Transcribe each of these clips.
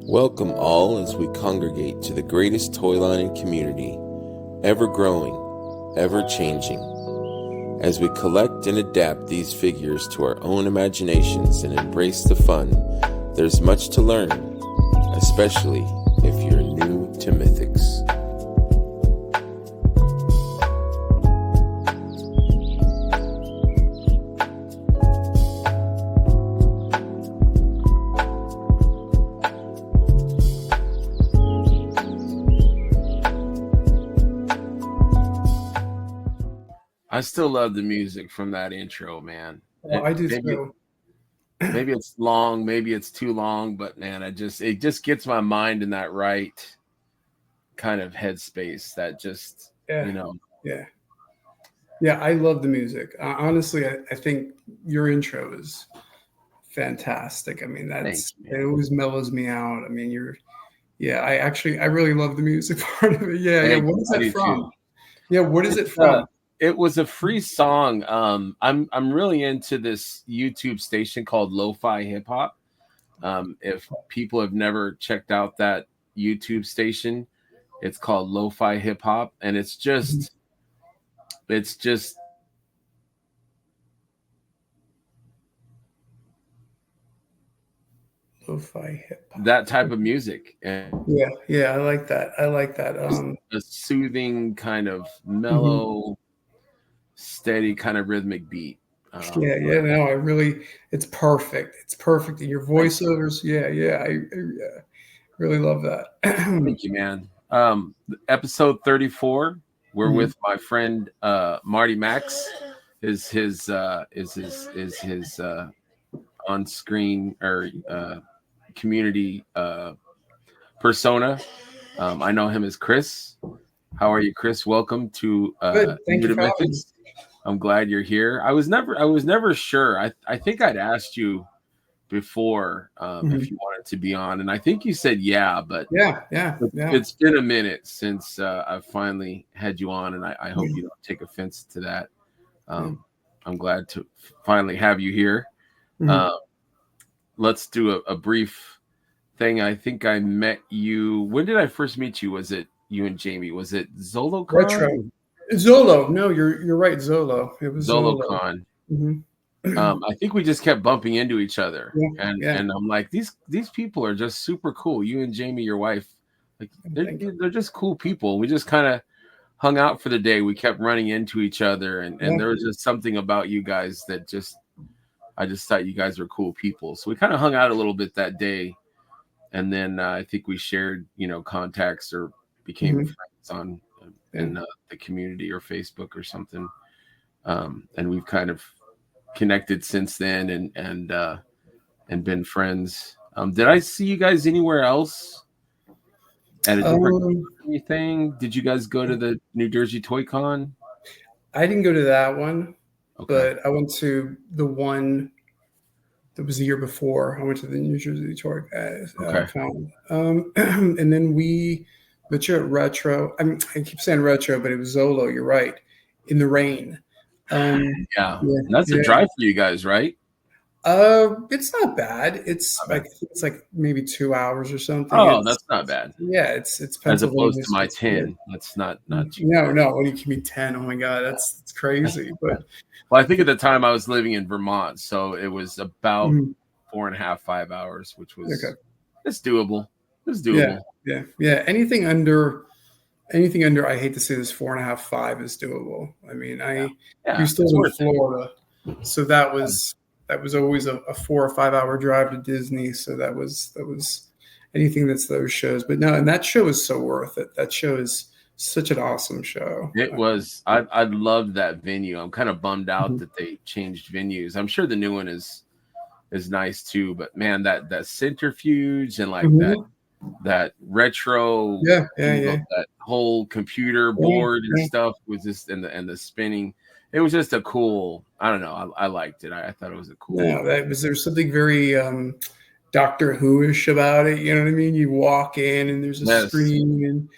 Welcome all as we congregate to the greatest toy line in community, ever growing, ever changing. As we collect and adapt these figures to our own imaginations and embrace the fun, there's much to learn, especially if you're new to Mythics. I still love the music from that intro, man. Well, I do too. Maybe it's long, maybe it's too long, but man, it just gets my mind in that right kind of headspace. That just Yeah, I love the music. Honestly, I think your intro is fantastic. I mean, it always mellows me out. I mean, I really love the music part of it. Yeah. What is it from? Too. Yeah, what is it from? It was a free song. I'm really into this YouTube station called Lo-Fi Hip Hop. If people have never checked out that YouTube station, it's called Lo-Fi Hip Hop, and it's just Lo-fi hip hop. That type of music. And yeah, I like that. A soothing kind of mellow, steady kind of rhythmic beat. It's perfect. It's perfect. And your voiceovers, I really love that. Thank you, man. Episode 34, we're with my friend Marty Max. Is his on screen or community persona. I know him as Chris. How are you, Chris? Welcome to Thank you for Mythics. I'm glad you're here. I was never sure. I think I'd asked you before if you wanted to be on, and I think you said but it's been a minute since I've finally had you on, and I hope you don't take offense to that. I'm glad to finally have you here. Let's do a brief thing. I think I met you. When did I first meet you? Was it you and Jamie? Was it ZoloCon? Retro. Zolo. No, you're right. Zolo. It was ZoloCon. I think we just kept bumping into each other, and I'm like, these people are just super cool. You and Jamie, your wife, like they're just cool people. We just kind of hung out for the day. We kept running into each other, and there was just something about you guys that I just thought you guys were cool people. So we kind of hung out a little bit that day, and then I think we shared contacts or became friends in the community or Facebook or something, and we've kind of connected since then and been friends. Did I see you guys anywhere else at a different anything? Did you guys go to the New Jersey Toy Con? I didn't go to that one, but I went to the one that was the year before. I went to the New Jersey Toy Con. And then we met you at Retro. I keep saying Retro, but it was Zolo. You're right. In the rain. That's a drive for you guys, right? It's not bad. It's like maybe 2 hours or something. That's not bad. Yeah, it's as opposed to my 10. That's not too no. When you give me 10, oh my god, that's crazy. But well, I think at the time I was living in Vermont, so it was about 4.5, 5 hours, which was it's doable. It's doable. Yeah. Anything under, I hate to say this, 4.5, 5 is doable. I mean, I used to live in Florida, so that was always a 4 or 5 hour drive to Disney. So that was anything that's those shows. But no, and that show is so worth it. That show is such an awesome show. It was. I loved that venue. I'm kind of bummed out that they changed venues. I'm sure the new one is nice too. But man, that centrifuge and like that retro, that whole computer board and stuff was just and the spinning. It was just a cool. I don't know. I liked it. I thought it was a cool. Yeah, there's something very Doctor Who-ish about it. You know what I mean? You walk in and there's a screen and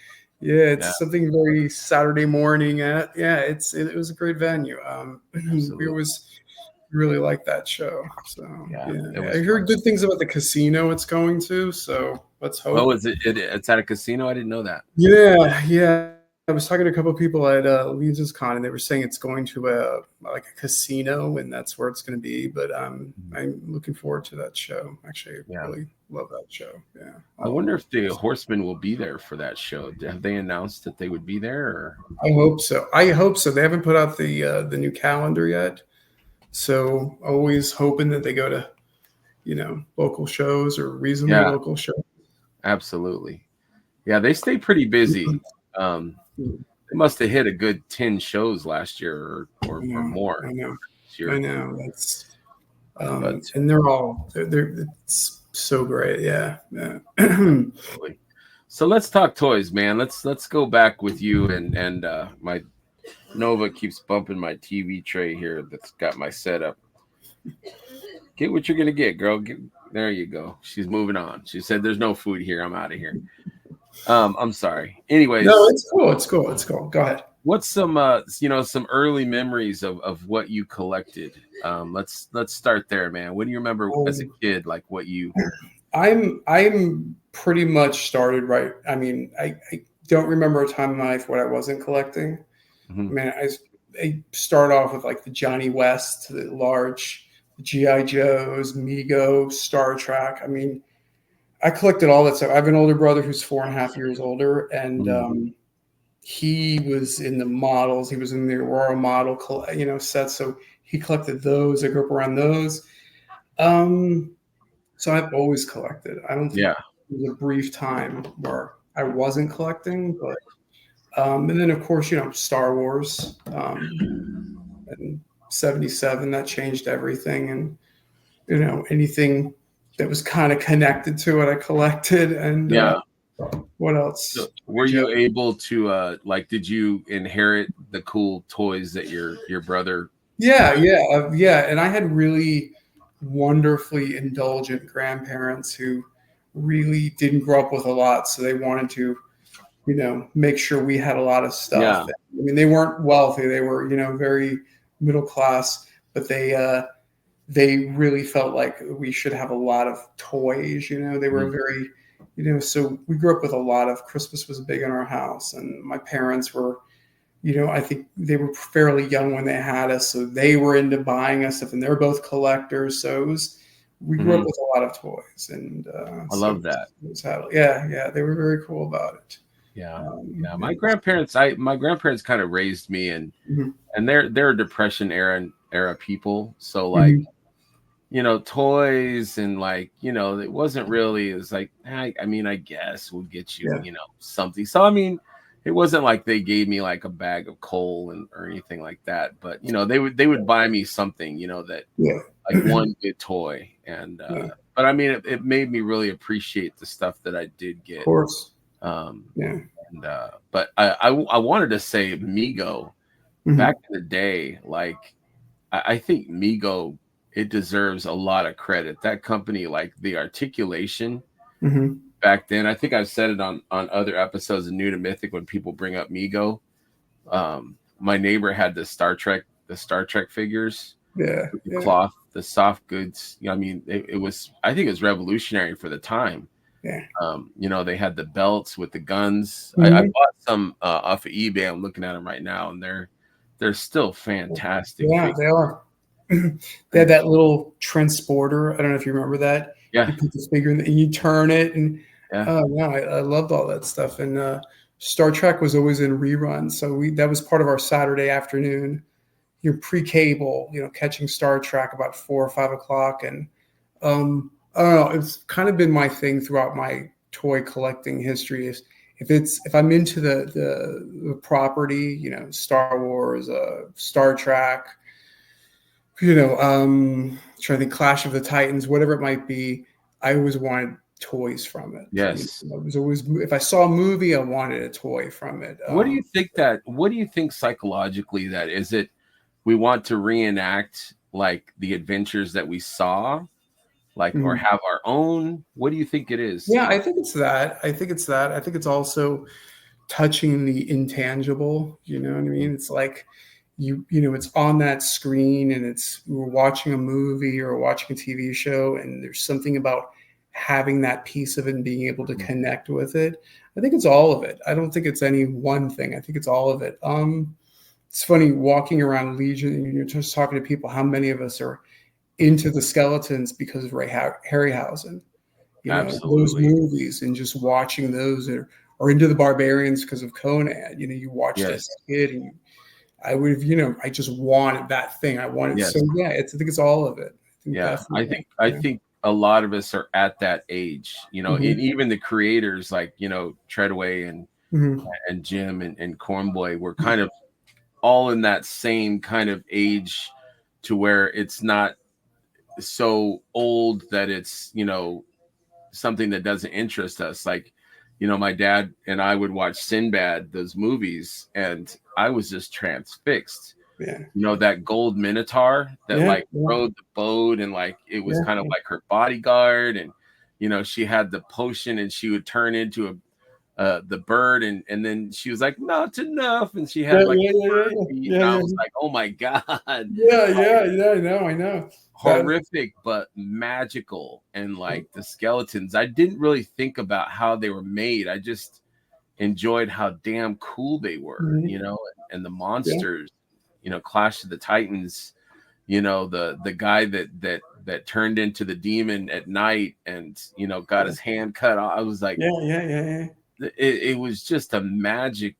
it's something very Saturday morning. It was a great venue. We always really liked that show. So I heard good things about the casino it's going to. So let's hope. Oh, is it? It's at a casino. I didn't know that. Yeah. I was talking to a couple of people at Leeds Con, and they were saying it's going to a casino, and that's where it's going to be. But I'm looking forward to that show. Actually, I really love that show. Yeah. I wonder if the Horsemen will be there for that show. Have they announced that they would be there? Or? I hope so. They haven't put out the new calendar yet, so always hoping that they go to, local shows or reasonably local shows. Absolutely. Yeah, they stay pretty busy. They must have hit a good 10 shows last year or more. I know. That's and they're it's so great. Yeah. So let's talk toys, man. Let's go back with you and my Nova keeps bumping my TV tray here that's got my setup. Get what you're gonna get, girl. There you go. She's moving on. She said there's no food here. I'm out of here. I'm sorry. Anyways. No, it's cool. Go ahead. What's some some early memories of what you collected? Let's start there, man. What do you remember as a kid, like what you I'm pretty much started right. I mean, I don't remember a time in my life when I wasn't collecting. I mean, I start off with like the Johnny West, the large G.I. Joes, Mego, Star Trek. I mean, I collected all that stuff. I have an older brother who's 4.5 years older, and he was in the models. He was in the Aurora model, set. So he collected those. I grew up around those. So I've always collected. I don't think there was a brief time where I wasn't collecting, but and then of course, Star Wars, and 77, that changed everything. And, anything that was kind of connected to it, I collected. And what else? So were you able to did you inherit the cool toys that your brother? Yeah. And I had really wonderfully indulgent grandparents who really didn't grow up with a lot, so they wanted to, make sure we had a lot of stuff. Yeah. I mean, they weren't wealthy; they were, very middle class, but they really felt like we should have a lot of toys. They were very, so we grew up with a lot of. Christmas was big in our house, and my parents were, I think they were fairly young when they had us, so they were into buying us stuff, and they're both collectors. So we grew up with a lot of toys, and I love that. They were very cool about it. My grandparents kind of raised me, and they're Depression era people, so like toys and it wasn't really, it was like I mean, I guess we'll get you something. So I mean, it wasn't like they gave me like a bag of coal or anything like that, but they would buy me something that like one good toy. And but I mean, it made me really appreciate the stuff that I did get, of course. But I wanted to say Mego back in the day, like I think Mego, it deserves a lot of credit. That company, like the articulation back then, I think I've said it on other episodes of New to Mythic when people bring up Mego. My neighbor had the Star Trek figures, the cloth, the soft goods. I mean, it was, I think it was revolutionary for the time. They had the belts with the guns. I bought some off of eBay. I'm looking at them right now, and they're still fantastic. Yeah, they are. They had that little transporter. I don't know if you remember that. Yeah, you put this figure in and you turn it, and I loved all that stuff. And Star Trek was always in reruns, so that was part of our Saturday afternoon. Pre-cable, catching Star Trek about 4 or 5 o'clock, and I don't know. It's kind of been my thing throughout my toy collecting history. Is if I'm into the property, Star Wars, Star Trek, trying to think, Clash of the Titans, whatever it might be, I always wanted toys from it. Yes, it was always, if I saw a movie, I wanted a toy from it. What do you think psychologically that is? It we want to reenact like the adventures that we saw, like or have our own? What do you think it is? Yeah, I think it's that. I think it's also touching the intangible. You know what I mean? It's like it's on that screen, and we're watching a movie or watching a TV show, and there's something about having that piece of it and being able to connect with it. I think it's all of it. I don't think it's any one thing. I think it's all of it. It's funny walking around Legion and you're just talking to people, how many of us are into the skeletons because of Harryhausen, those movies, and just watching those, or into the barbarians because of Conan. You watched as a kid, and I would have, I just wanted that thing. I wanted, so yeah, I think it's all of it. I think a lot of us are at that age, and even the creators like, Treadway and Jim and Cornboy were kind of all in that same kind of age to where it's not so old that it's, something that doesn't interest us. Like, my dad and I would watch Sinbad, those movies, and I was just transfixed. Yeah. That gold minotaur that rode the boat, and like it was kind of like her bodyguard, and she had the potion and she would turn into the bird, and then she was like, not enough, and she had and I was like, oh my god. I know. Horrific but magical. And like the skeletons, I didn't really think about how they were made. I just enjoyed how damn cool they were, and the monsters, Clash of the Titans, the guy that turned into the demon at night and got his hand cut off. I was like, it was just a magic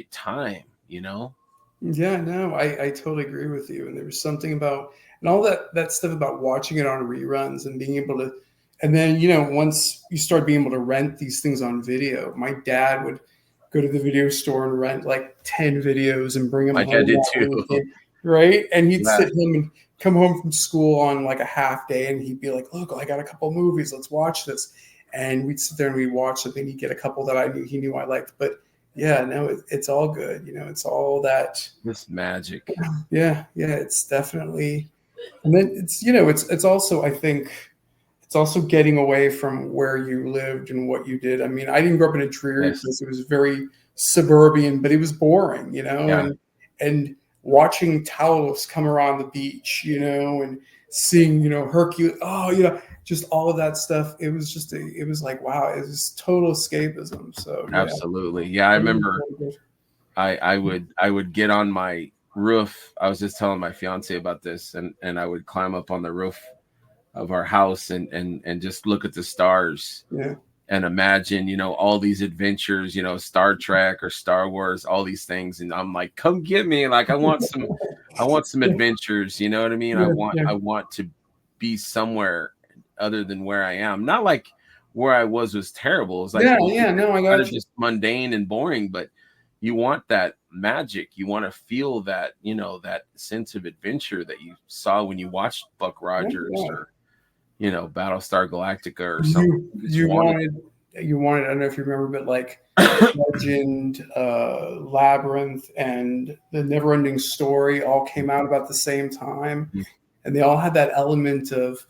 time, Yeah, no, I totally agree with you. And there was something about, and all that stuff about watching it on reruns and being able to, and then, once you start being able to rent these things on video, my dad would go to the video store and rent like 10 videos and bring them home. My dad did too. Right? And he'd sit him and come home from school on like a half day, and he'd be like, look, I got a couple movies. Let's watch this. And we'd sit there and we'd watch something. He'd get a couple that he knew I liked. But yeah, no, it's all good. It's all that. This magic. Yeah, it's definitely. And then it's also, I think, it's also getting away from where you lived and what you did. I mean, I didn't grow up in a dreary place. It was very suburban, but it was boring, and watching Talos come around the beach, and seeing, Hercules, just all of that stuff. It was like, wow, it was total escapism. So absolutely. Yeah. I remember I would get on my roof. I was just telling my fiance about this, and I would climb up on the roof of our house and just look at the stars and imagine, all these adventures, Star Trek or Star Wars, all these things. And I'm like, come get me. Like, I want some adventures. You know what I mean? I want to be somewhere other than where I am. Not like where I was terrible. It's like, I got you. Just mundane and boring, but you want that magic. You want to feel that, that sense of adventure that you saw when you watched Buck Rogers or, Battlestar Galactica or something. You wanted, I don't know if you remember, but like Legend, Labyrinth, and The Neverending Story all came out about the same time. Mm-hmm. And they all had that element of,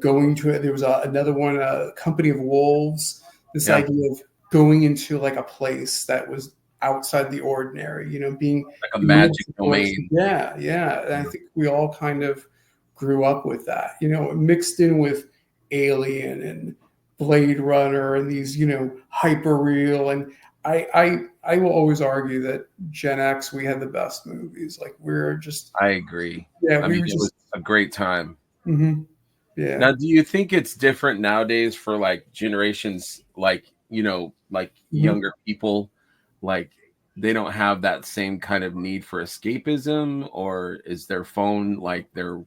going to it. There was another one, Company of Wolves, this idea of going into like a place that was outside the ordinary, being like a magic domain. Yeah. And I think we all kind of grew up with that, mixed in with Alien and Blade Runner and these, hyper real. And I will always argue that Gen X, we had the best movies. Like I agree. Yeah, it was a great time. Mm-hmm. Yeah. Now, do you think it's different nowadays for like generations, like, younger people, like they don't have that same kind of need for escapism, or is their phone like their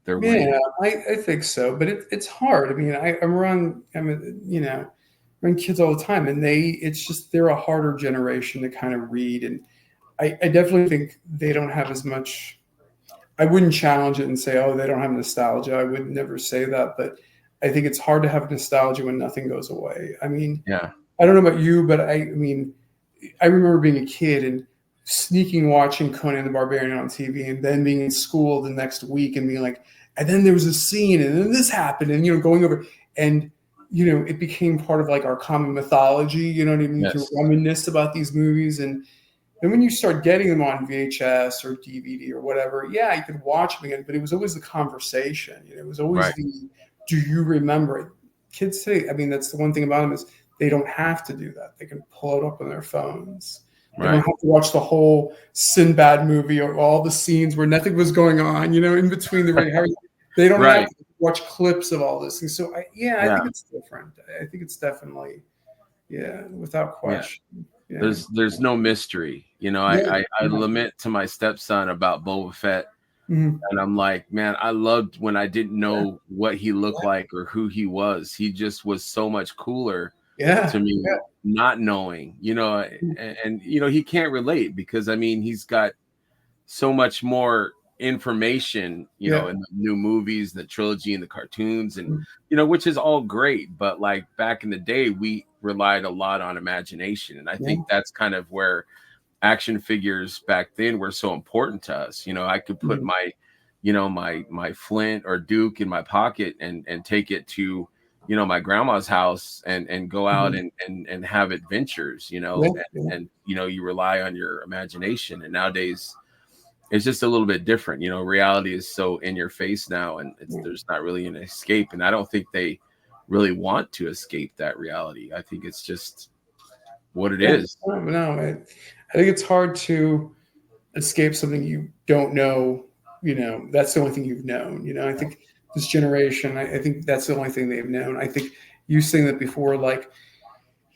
way? I think so, but it's hard. I mean, I'm around kids all the time, and they're a harder generation to kind of read, and I definitely think they don't have as much. I wouldn't challenge it and say, oh, they don't have nostalgia. I would never say that, but I think it's hard to have nostalgia when nothing goes away. I mean, I don't know about you, but I remember being a kid and sneaking watching Conan the Barbarian on TV, and then being in school the next week and being like, and then there was a scene, and then this happened, and going over, and it became part of like our common mythology. You know what I mean? Yes. To reminisce about these movies, and when you start getting them on VHS or DVD or whatever, you could watch them again, but it was always the conversation. It was always do you remember it? kids today, I mean, that's the one thing about them is they don't have to do that. They can pull it up on their phones. They don't have to watch the whole Sinbad movie or all the scenes where nothing was going on, in between the ring. They don't have to watch clips of all this. And so, I think it's different. I think it's definitely, without question. Yeah. There's no mystery. I lament to my stepson about Boba Fett. Mm-hmm. And I'm like, man, I loved when I didn't know what he looked like or who he was. He just was so much cooler to me, not knowing, and he can't relate because he's got so much more information, in the new movies, the trilogy and the cartoons and, which is all great. But like back in the day, we relied a lot on imagination. And I think that's kind of where action figures back then were so important to us. I could put my Flint or Duke in my pocket and take it to, my grandma's house and go out and have adventures, and you rely on your imagination. And nowadays it's just a little bit different. Reality is so in your face now, and there's not really an escape. And I don't think they really want to escape that reality. I think it's just what it is. No, I think it's hard to escape something you don't know. That's the only thing you've known. I think this generation, I think that's the only thing they've known. I think you saying that before, like,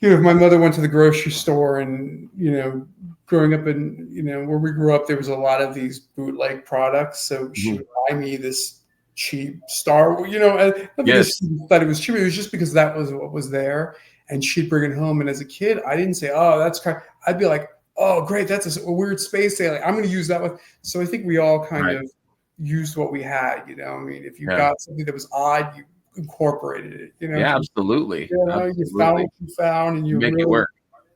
if my mother went to the grocery store and, growing up in, where we grew up, there was a lot of these bootleg products. So she would buy me this cheap Star Wars, that it was cheap. It was just because that was what was there. And she'd bring it home. And as a kid, I didn't say, oh, that's kind of, I'd be like, oh, great. That's a weird space day. Like, I'm going to use that one. So I think we all kind of used what we had, if you got something that was odd, you incorporated it, Yeah, absolutely. You found what you found and you make it work.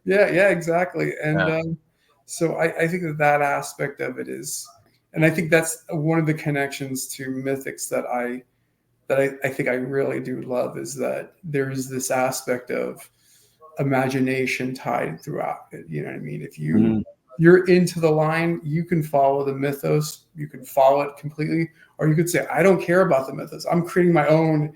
Yeah, exactly. And so I think that aspect of it is, and I think that's one of the connections to Mythics that I think I really do love, is that there is this aspect of imagination tied throughout it. You know what I mean? If you're into the line, you can follow the mythos, you can follow it completely, or you could say, I don't care about the mythos. I'm creating my own,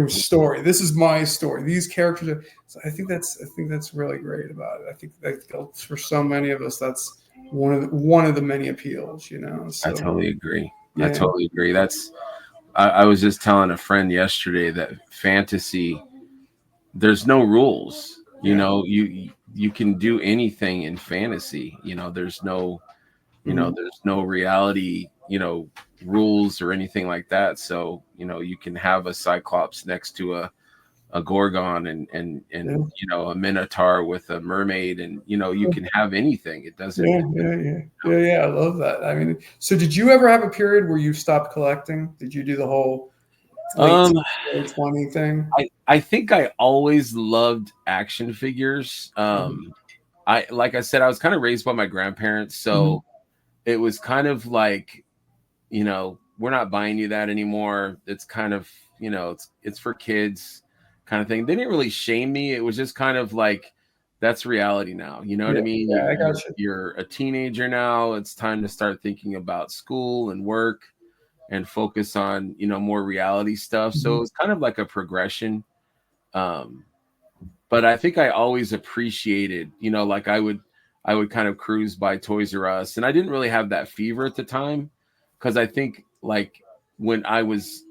story. This is my story. These characters are, so I think that's really great about it. I think that for so many of us, that's one of the many appeals, So, I totally agree. Yeah. I totally agree. I was just telling a friend yesterday that fantasy, there's no rules. You can do anything in fantasy. There's no, there's no reality, rules or anything like that. So, you can have a Cyclops next to a Gorgon and a Minotaur with a mermaid, and you can have anything. It doesn't. Yeah. I love that. I mean, so did you ever have a period where you stopped collecting? Did you do the whole 20 thing? I think I always loved action figures. Like I said, I was kind of raised by my grandparents, so it was kind of like, we're not buying you that anymore. It's kind of, it's for kids kind of thing. They didn't really shame me. It was just kind of like, that's reality now. You know what I mean? Yeah, I got you. You're a teenager now. It's time to start thinking about school and work and focus on, more reality stuff. So it's kind of like a progression. But I think I always appreciated, like I would kind of cruise by Toys R Us, and I didn't really have that fever at the time, because I think like when I was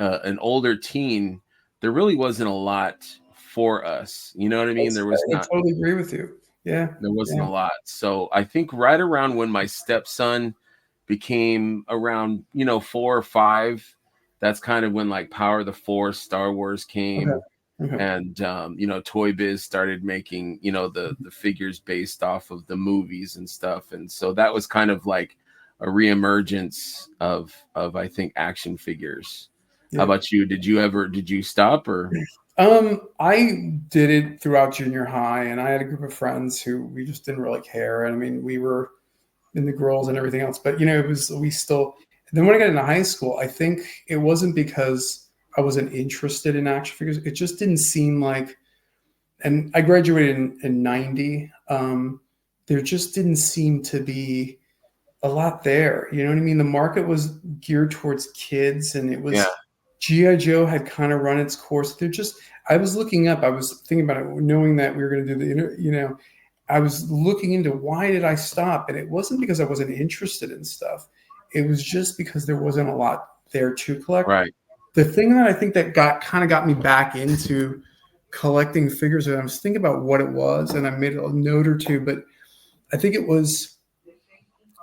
an older teen, there really wasn't a lot for us. You know what I mean? There was not. I totally agree with you. Yeah, there wasn't a lot. So I think right around when my stepson became around 4 or 5, that's kind of when like Power of the Force, Star Wars came. And Toy Biz started making the figures based off of the movies and stuff, and so that was kind of like a reemergence of I think action figures. How about you? Did you stop or? I did it throughout junior high, and I had a group of friends who we just didn't really care. And I mean, we were in the girls and everything else, but we still. And then when I got into high school, I think it wasn't because I wasn't interested in action figures. It just didn't seem like, and I graduated in 90. There just didn't seem to be a lot there. You know what I mean? The market was geared towards kids, and it was G.I. Joe had kind of run its course. I was looking up, I was thinking about it, knowing that we were going to do I was looking into why did I stop? And it wasn't because I wasn't interested in stuff. It was just because there wasn't a lot there to collect. Right. The thing that I think that got me back into collecting figures, and I was thinking about what it was, and I made a note or two, but I think it was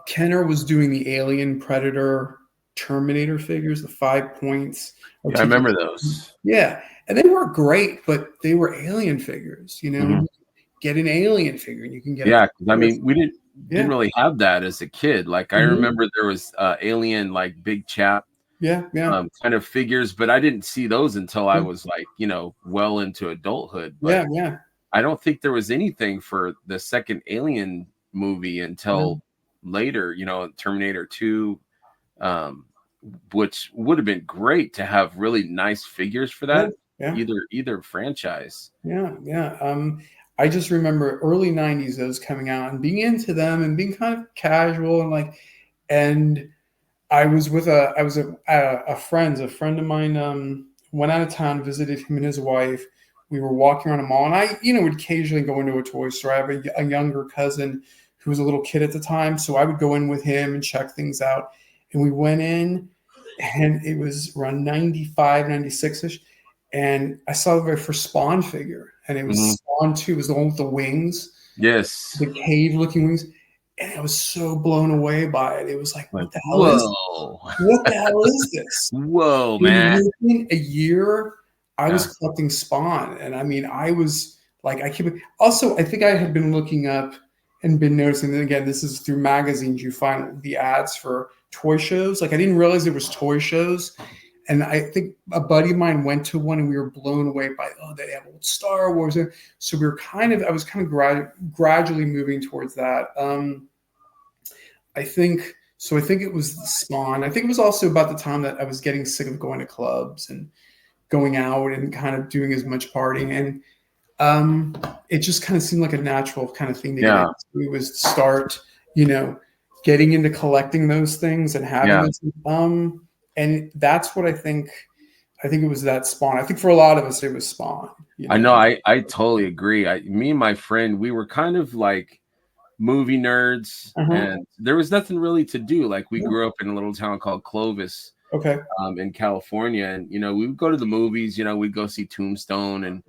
Kenner was doing the Alien, Predator, Terminator figures, the 5 points. Yeah, I remember those. Yeah. And they were great, but they were Alien figures, Get an Alien figure and you can get I mean, we didn't really have that as a kid. Like I remember there was Alien, like Big Chap, kind of figures, but I didn't see those until I was like, well into adulthood. But I don't think there was anything for the second Alien movie until later, Terminator 2, which would have been great to have really nice figures for that. Either franchise. I just remember early 90s those coming out and being into them and being kind of casual and I was with a friend of mine went out of town, visited him and his wife. We were walking around a mall, and I would occasionally go into a toy store. I have a younger cousin who was a little kid at the time, so I would go in with him and check things out. And we went in, and it was around 95, 96-ish. And I saw the very first Spawn figure, and it was Spawn 2. It was the one with the wings. Yes. The cave-looking wings. And I was so blown away by it. It was like, what the hell is this? What the hell is this? Whoa, man. Within a year, I was collecting Spawn. And I mean, I was like, I think I had been looking up and been noticing that, again, this is through magazines, you find the ads for toy shows. Like, I didn't realize there was toy shows. And I think a buddy of mine went to one and we were blown away by, they have old Star Wars. So I was kind of gradually moving towards that. I think it was Spawn. I think it was also about the time that I was getting sick of going to clubs and going out and kind of doing as much partying. And it just kind of seemed like a natural kind of thing to get into. It was start, getting into collecting those things and having them. And that's what I think it was that Spawn. I think for a lot of us, it was Spawn. I know. I totally agree. Me and my friend, we were kind of like movie nerds, and there was nothing really to do. Like we grew up in a little town called Clovis, in California, and we would go to the movies. We'd go see Tombstone and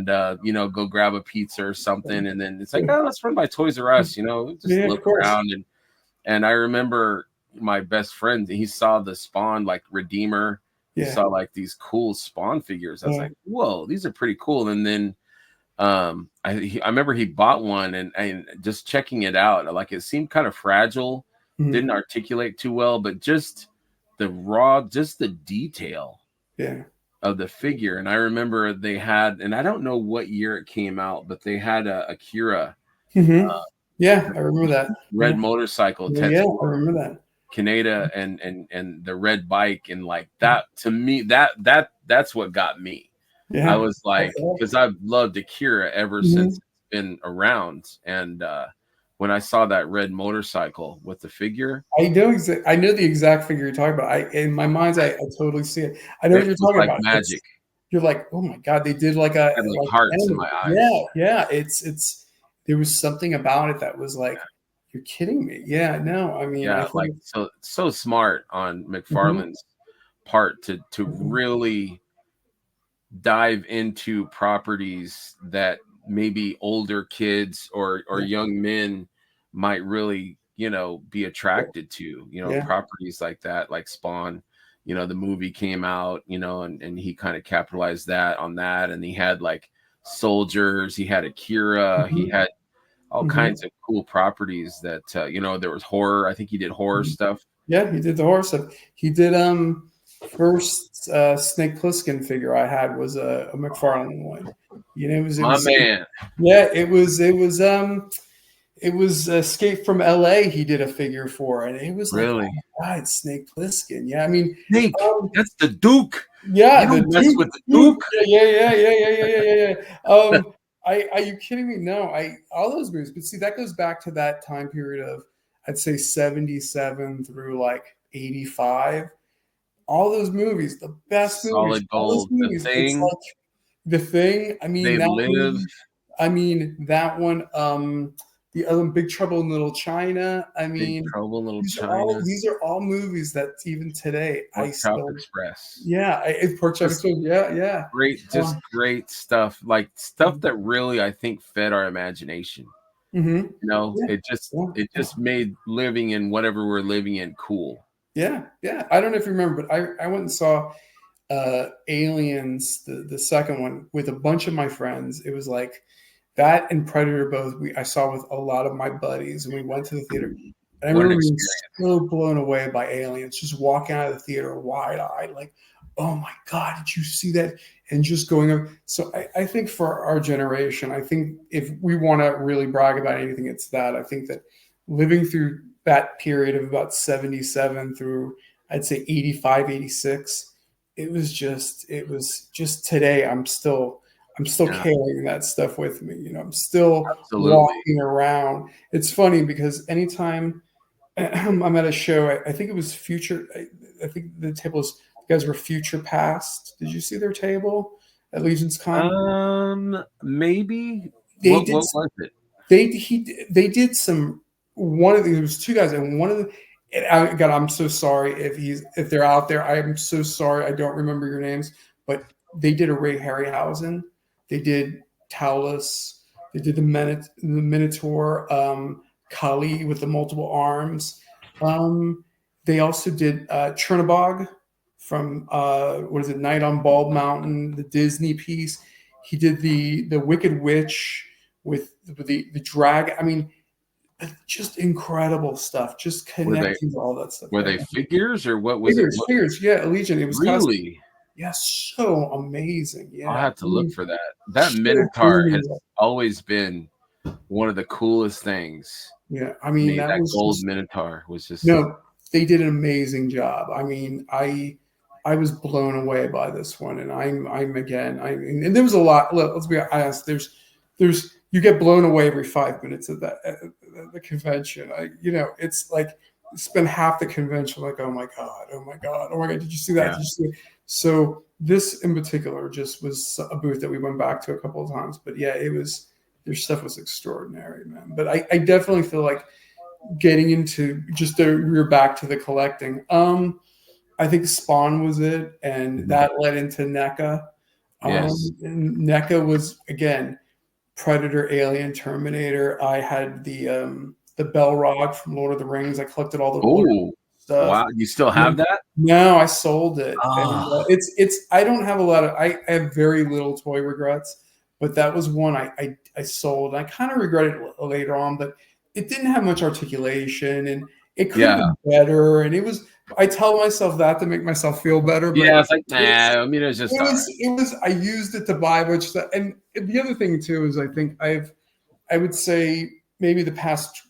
go grab a pizza or something, and then it's like, let's run by Toys R Us. Just look around, and I remember my best friend, he saw the Spawn like Redeemer. He saw like these cool Spawn figures. I was like, whoa, these are pretty cool. And then I remember he bought one and just checking it out, like it seemed kind of fragile, didn't articulate too well, but just the detail of the figure. And I remember they had, and I don't know what year it came out, but they had a Akira. I remember that red motorcycle. I remember that. Kaneda and the red bike, and like that, to me, that's what got me. I was like, because I've loved Akira ever since it's been around, and when I saw that red motorcycle with the figure, I know the exact figure you're talking about. In my mind's eye, I totally see it. I know what you're talking about. Magic. You're like, oh my god, they did like hearts in my eyes. It's there was something about it that was like, you're kidding me. I mean, I think like so smart on McFarlane's part to really dive into properties that maybe older kids or young men might really be attracted to, properties like that, like Spawn. The movie came out, and he kind of capitalized on that, and he had like soldiers, he had Akira, he had all kinds of cool properties that there was horror. I think he did horror stuff. He did the horror stuff. He did first Snake Plissken figure I had was a McFarlane one. It was man. It was Escape from LA. He did a figure for, and it was really, like, oh my God, Snake Plissken. I mean, Snake. That's the Duke. Yeah, you don't mess with the Duke. Yeah. Are you kidding me? No, all those movies. But see, that goes back to that time period of, I'd say 77 through like 85. all those movies, the best movies, Solid all those Gold, The movies. It's Thing, like The Thing. I mean, They that Live, movie. I mean, that one. The other Big Trouble in Little China. I Big mean, Trouble in Little China, these are all movies that even today I Pork Chop still. Express. Yeah, it's Pork Chop Express. Yeah. Just great stuff. Like stuff that really I think fed our imagination. Mm-hmm. You know, Yeah. it just made living in whatever we're living in cool. Yeah. I don't know if you remember, but I went and saw Aliens, the second one, with a bunch of my friends. It was like that and Predator both. I saw with a lot of my buddies, and we went to the theater. And I What an remember being experience. so blown away by Aliens, just walking out of the theater wide eyed, like, oh my God, did you see that? And just going up. So I think for our generation, I think if we want to really brag about anything, it's that. I think that living through that period of about 77 through, I'd say 85, 86, it was just today. I'm still carrying that stuff with me. You know, I'm still walking around. It's funny because anytime I'm at a show, I think it was Future. I think the tables, you guys were Future Past. Did you see their table at Legion's Con? Maybe. What was it? They did some. One of the, there was two guys, and one of the. God, I'm so sorry if they're out there. I am so sorry. I don't remember your names, but they did a Ray Harryhausen. They did Talos. They did the Minotaur. Kali with the multiple arms. They also did Chernobog from what is it? Night on Bald Mountain, the Disney piece. He did the Wicked Witch with the drag. I mean, just incredible stuff. Just connecting to all that stuff. Were they figures or what was it? Figures, yeah, Allegiant. It was really, so amazing. Yeah, I'll have to look for that. That Minotaur has always been one of the coolest things. Yeah, I mean that gold Minotaur was just they did an amazing job. I mean, I was blown away by this one, and I'm again. And there was a lot. Let's be honest. There's you get blown away every 5 minutes of that at the convention. It's like spend half the convention like, oh my god, did you see that? Did you see it? So this in particular just was a booth that we went back to a couple of times. But yeah, their stuff was extraordinary, man. But I definitely feel like getting into just we're back to the collecting. I think Spawn was it, and that led into NECA. Yes. And NECA was again Predator, Alien, Terminator. I had the Balrog from Lord of the Rings. I collected all the stuff. Wow, you still have that? No, I sold it. And, it's I don't have a lot of I have very little toy regrets, but that was one I sold. I kind of regret it later on, but it didn't have much articulation and it could have been better. And it was I tell myself that to make myself feel better. But yeah, it's like I mean it's just it was I used it to buy a bunch of stuff. And the other thing too is I think I would say maybe the past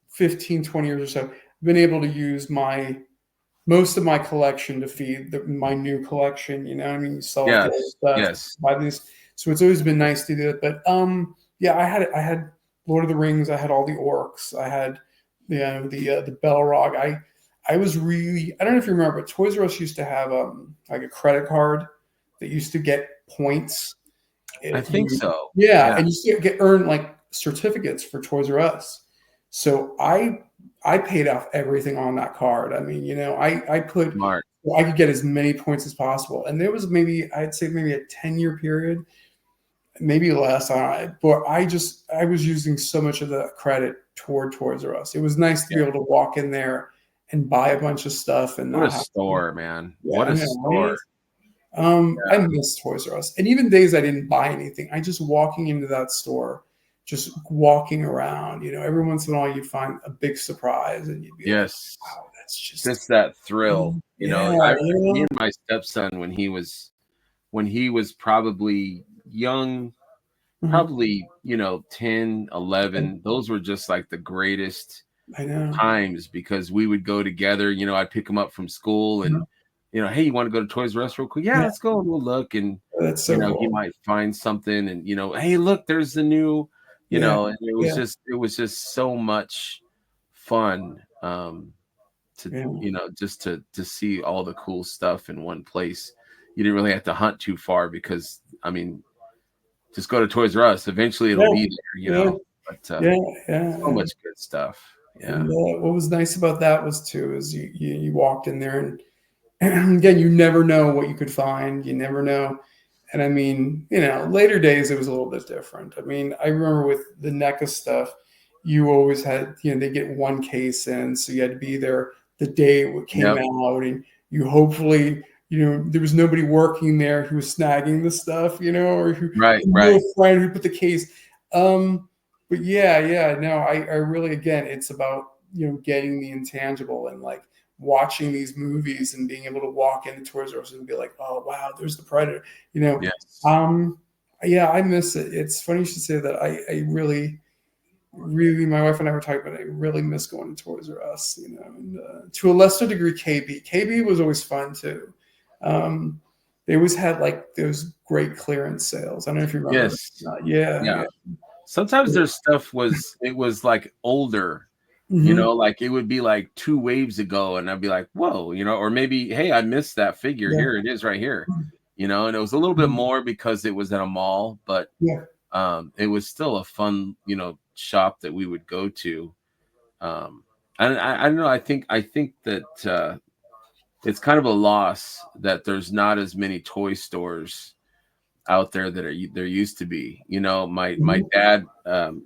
15, 20 years or so, I've been able to use most of my collection to feed my new collection. You know what I mean? Sell stuff, buy these. So it's always been nice to do it. But yeah, I had Lord of the Rings, I had all the orcs, I had the Balrog. I was really, I don't know if you remember, but Toys R Us used to have like a credit card that used to get points. I think so. Yeah, and you used to earn like certificates for Toys R Us. So I paid off everything on that card. I mean, I put I could get as many points as possible, and there was I'd say maybe a 10-year period, maybe less. But I was using so much of the credit toward Toys R Us. It was nice to be able to walk in there and buy a bunch of stuff and what a store, man! Yeah, what a store! I miss Toys R Us, and even days I didn't buy anything. I just walking into that store, just walking around. Every once in a while you'd find a big surprise, and you'd be like, "Wow, that's just that thrill." Me and my stepson when he was probably young, probably 10, 11. Those were just like the greatest times because we would go together. I'd pick him up from school and hey, you want to go to Toys R Us real quick? Yeah, let's go and we'll look. And that's so cool. He might find something and hey, look, there's the new and it was just so much fun just to see all the cool stuff in one place. You didn't really have to hunt too far because, I mean, just go to Toys R Us. Eventually it'll be there, But so much good stuff. Yeah. And what was nice about that was you walked in there and again, you never know what you could find. You never know. And I mean, later days, it was a little bit different. I mean, I remember with the NECA stuff, you always had, they get one case in. So you had to be there the day it came out. And you hopefully, there was nobody working there who was snagging the stuff, or who a friend who put the case. But no, I really, again, it's about, getting the intangible and like watching these movies and being able to walk into Toys R Us and be like, oh wow, there's the Predator, Yes. I miss it. It's funny you should say that. I really, my wife and I were talking about it. I really miss going to Toys R Us, and to a lesser degree, KB was always fun too. They always had like those great clearance sales. I don't know if you remember. Yes. Yeah. Sometimes their stuff was like older, like it would be like 2 waves ago, and I'd be like, whoa, or maybe, hey, I missed that figure. Here it is right here, and it was a little bit more because it was at a mall, but it was still a fun, shop that we would go to. And I don't know. I think that it's kind of a loss that there's not as many toy stores out there that there used to be. My dad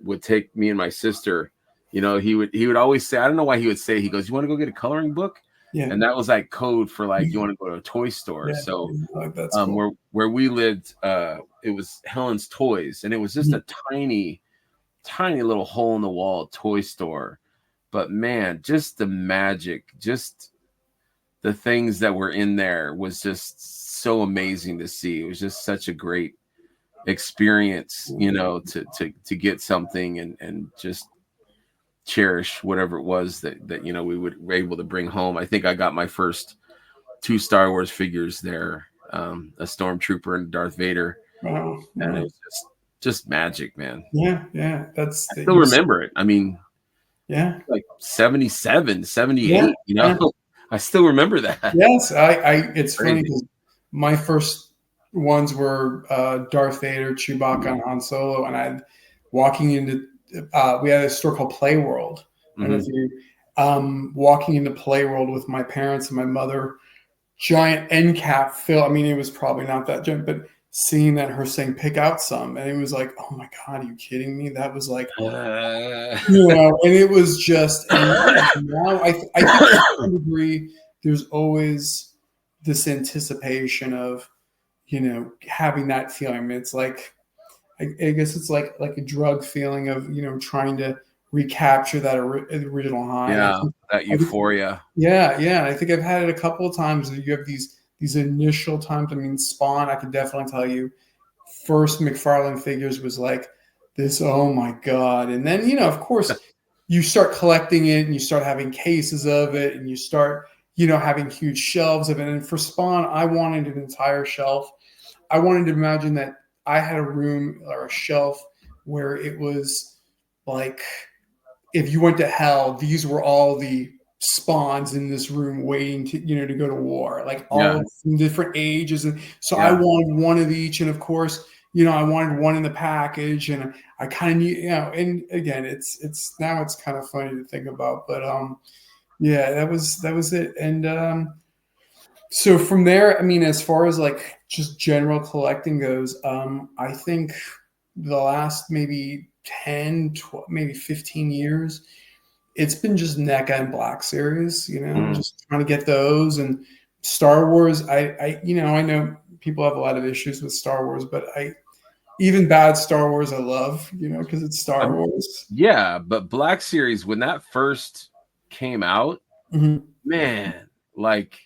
would take me and my sister. He would always say, I don't know why he would say, he goes, you want to go get a coloring book? And that was like code for like, you want to go to a toy store. So that's cool. where we lived, it was Helen's Toys, and it was just a tiny little hole in the wall toy store. But man, just the magic, just the things that were in there was just so amazing to see. It was just such a great experience, to get something and just cherish whatever it was that we were able to bring home. I think I got my first 2 Star Wars figures there, a Stormtrooper and Darth Vader. Wow. And it was just magic, man. Yeah. I still remember it. I mean, like 77, 78, I still remember that. Yes, it's funny because my first ones were Darth Vader, Chewbacca, and Han Solo, and I walking into we had a store called Playworld, and if you walking into Playworld with my parents and my mother, giant end cap fill. I mean, it was probably not that giant, but seeing that, her saying pick out some, and it was like, oh my god, are you kidding me? That was like and it was just, and now I think to some degree there's always this anticipation of having that feeling. I mean, it's like I guess it's like a drug feeling of trying to recapture that original high. That euphoria. Yeah. I think I've had it a couple of times. You have these initial times. I mean, Spawn, I could definitely tell you, first McFarlane figures was like this, oh my god. And then of course you start collecting it and you start having cases of it and you start having huge shelves of it. And for Spawn, I wanted an entire shelf. I wanted to imagine that I had a room or a shelf where it was like, if you went to hell, these were all the Spawns in this room waiting to to go to war, like all from different ages. And so I wanted one of each, and of course I wanted one in the package, and I kind of need and again it's now it's kind of funny to think about, but that was it. And so from there, I mean, as far as like just general collecting goes, I think the last maybe 10 12, maybe 15 years, it's been just NECA and Black Series, just trying to get those. And Star Wars, I know people have a lot of issues with Star Wars, but even bad Star Wars I love, because it's Star Wars. Yeah, but Black Series, when that first came out, man, like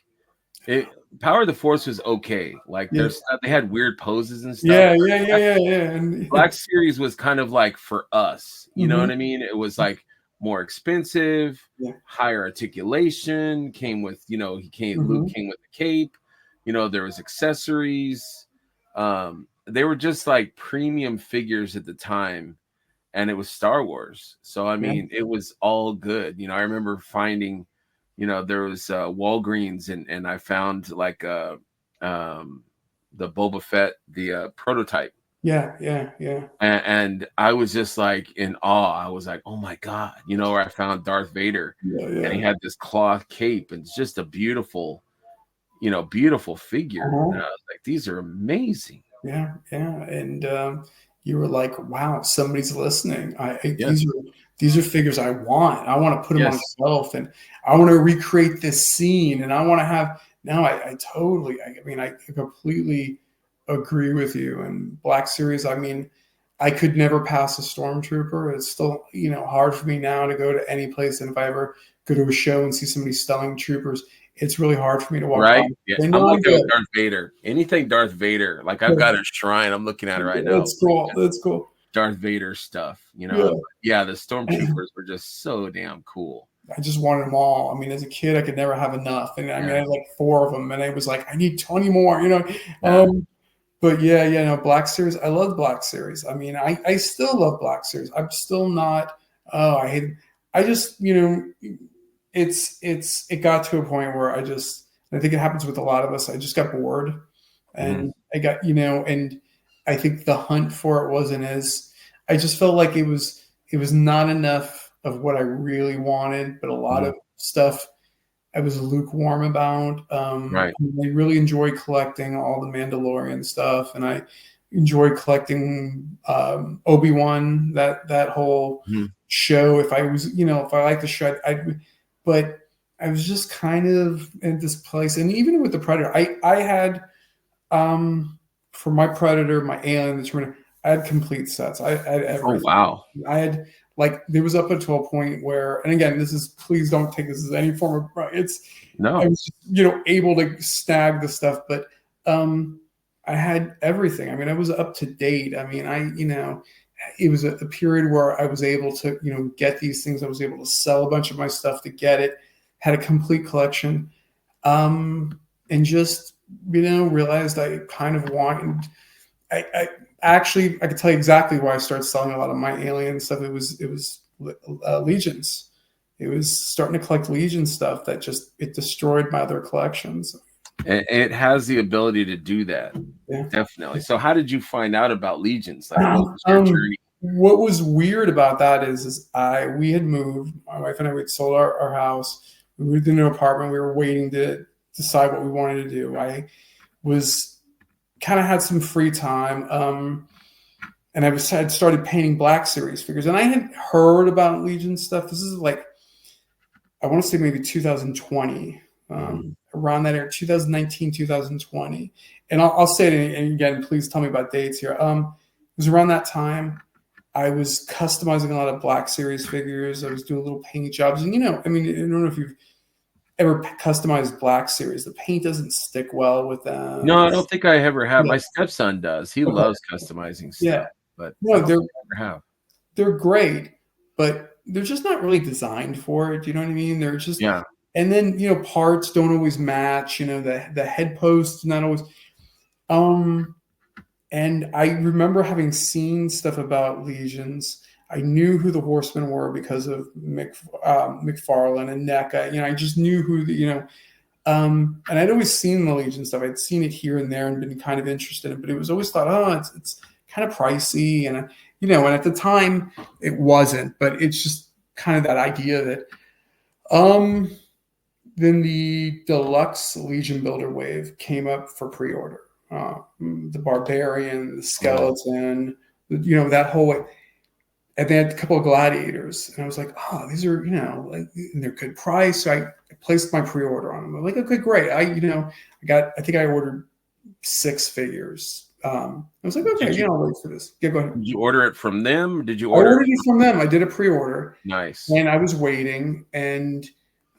Power of the Force was okay. Like they had weird poses and stuff. Yeah. And Black Series was kind of like for us, you know what I mean? It was like more expensive, higher articulation, came with, Luke came with the cape, there was accessories. They were just like premium figures at the time, and it was Star Wars. So I mean, it was all good. I remember finding there was Walgreens, and I found like the Boba Fett, the prototype. Yeah. And I was just like in awe. I was like, oh my God, where I found Darth Vader, and he had this cloth cape, and it's just a beautiful, beautiful figure. And I was like, these are amazing. Yeah. And you were like, wow, somebody's listening. Yes. These are figures I want. I want to put them on a shelf, and I want to recreate this scene, and I want to have. Now I completely agree with you. And Black Series, I mean, I could never pass a stormtrooper. It's still, hard for me now to go to any place. And if I ever go to a show and see somebody selling troopers, it's really hard for me to walk by. Yeah. I'm looking at Darth Vader. Anything Darth Vader. Like I've got a shrine. I'm looking at it right now. That's cool. That's cool. Darth Vader stuff, Yeah, the stormtroopers were just so damn cool. I just wanted them all. I mean, as a kid, I could never have enough. And I mean, I had like 4 of them, and I was like, I need 20 more, But no, Black Series. I love Black Series. I mean, I still love Black Series. I'm still not. Oh, I hate. I just, it got to a point where I think it happens with a lot of us. I just got bored, and I got, and I think the hunt for it wasn't as. I just felt like it was not enough of what I really wanted, but a lot of stuff I was lukewarm about. Right. I really enjoy collecting all the Mandalorian stuff, and I enjoy collecting Obi-Wan, that whole show. If I was, if I liked the show, but I was just kind of in this place. And even with the Predator, I had for my Predator, my Alien, the Terminator, I had complete sets. I had everything. Oh wow! I had there was up until a point where, and again, please don't take this as any form of I was able to snag the stuff, but I had everything. I mean, I was up to date. I mean, it was a period where I was able to get these things. I was able to sell a bunch of my stuff to get it. Had a complete collection, and just realized I kind of wanted. I could tell you exactly why I started selling a lot of my Alien stuff. It was Legions. It was starting to collect Legion stuff that it destroyed my other collections. It has the ability to do that. Yeah. Definitely. So how did you find out about Legions? Like, what was your journey? What was weird about that is we had moved, my wife and I, we'd sold our house. We moved into an apartment. We were waiting to decide what we wanted to do. I was kind of had some free time. And I had started painting Black Series figures, and I had heard about Legion stuff. This is like, I want to say maybe 2020, around that era, 2019, 2020. And I'll say it, and again, please tell me about dates here. It was around that time. I was customizing a lot of Black Series figures. I was doing little paint jobs, and I mean, I don't know if you've ever customized Black Series. The paint doesn't stick well with them. No, I don't think I ever have. My stepson does. He loves customizing stuff, but no, they're great, but they're just not really designed for it. Do you know what I mean? They're just And then parts don't always match. The head posts not always. And I remember having seen stuff about Legions. I knew who the Horsemen were because of McFarlane and NECA. I just knew who and I'd always seen the Legion stuff. I'd seen it here and there and been kind of interested in it, but it was always thought, it's kind of pricey. And, and at the time it wasn't, but it's just kind of that idea that, then the deluxe Legion Builder wave came up for pre-order. The Barbarian, the Skeleton, that whole way. And they had a couple of Gladiators, and I was like, "Oh, these are, and they're good price." So I placed my pre-order on them. I'm like, "Okay, great." I think I ordered 6 figures. I was like, "Okay, I'll wait for this." Yeah, go ahead. Did you order it from them? I ordered it from them. I did a pre-order. Nice. And I was waiting, and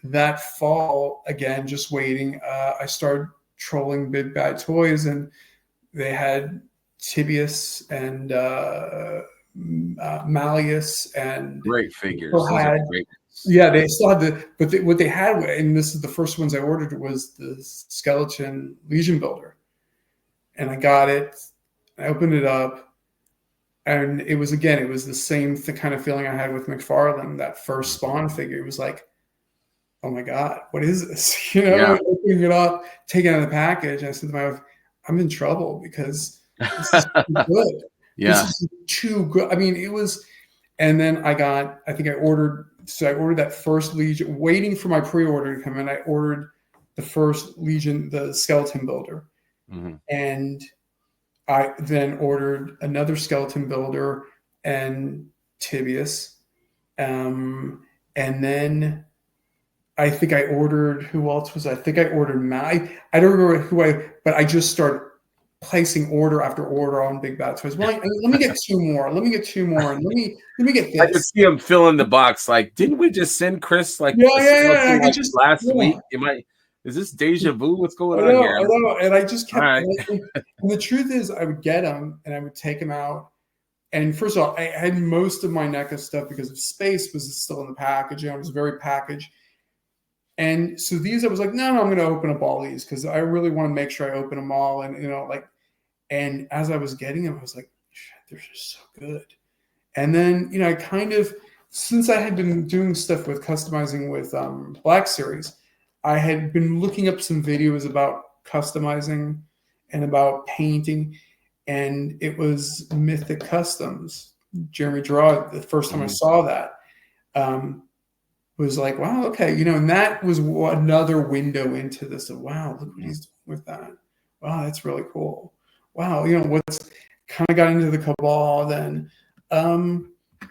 that fall, again, just waiting. I started trolling Big Bad Toys, and they had Tibius and Malleus, and great figures. They still had what they had, and this is the first ones I ordered, was the Skeleton Legion Builder, and I got it. I opened it up, and it was the same kind of feeling I had with McFarlane, that first Spawn figure. It was like, oh my God, what is this? You know, opening it up, taking it out of the package. And I said to my wife, I'm in trouble because this is too good. Yeah. This is too good. I mean, it was, and then I ordered that first Legion, waiting for my pre-order to come in. I ordered the first Legion, the skeleton builder. Mm-hmm. And I then ordered another skeleton builder and Tibius. And then I think I ordered, who else was I think I ordered Matt. I don't remember but I just started placing order after order on Big Bad Toys. Well, let me get two more. Let me get two more. And let me get this. I could see him filling the box. Like, didn't we just send Chris like last week? Is this deja vu? What's going on here? I know. And I just kept. Right. And the truth is, I would get them and I would take them out. And first of all, I had most of my NECA stuff because of space was still in the package. You know, it was very packaged. And so these, I was like, no, I'm going to open up all these because I really want to make sure I open them all. And, you know, like, and as I was getting them, I was like, they're just so good. And then, you know, I kind of, since I had been doing stuff with customizing with Black Series, I had been looking up some videos about customizing and about painting. And it was Mythic Customs, Jeremy Draw, the first time I saw that. Was like, wow, okay, you know, and that was another window into this. Of, wow, look what he's doing with that. Wow, that's really cool. Wow, you know, what's kind of got into the Cabal then. And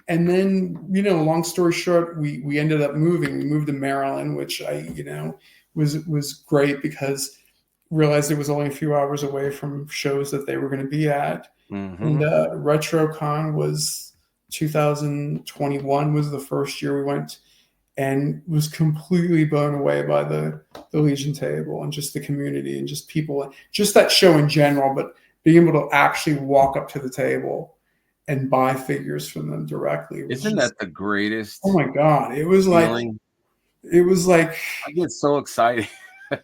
then, you know, long story short, we ended up moving. We moved to Maryland, which I, you know, was great because realized it was only a few hours away from shows that they were going to be at. Mm-hmm. And RetroCon was 2021 was the first year we went, and was completely blown away by the Legion table and just the community and just people, just that show in general, but being able to actually walk up to the table and buy figures from them directly. Isn't that the greatest? Oh my God. It was feeling? like, I get so excited.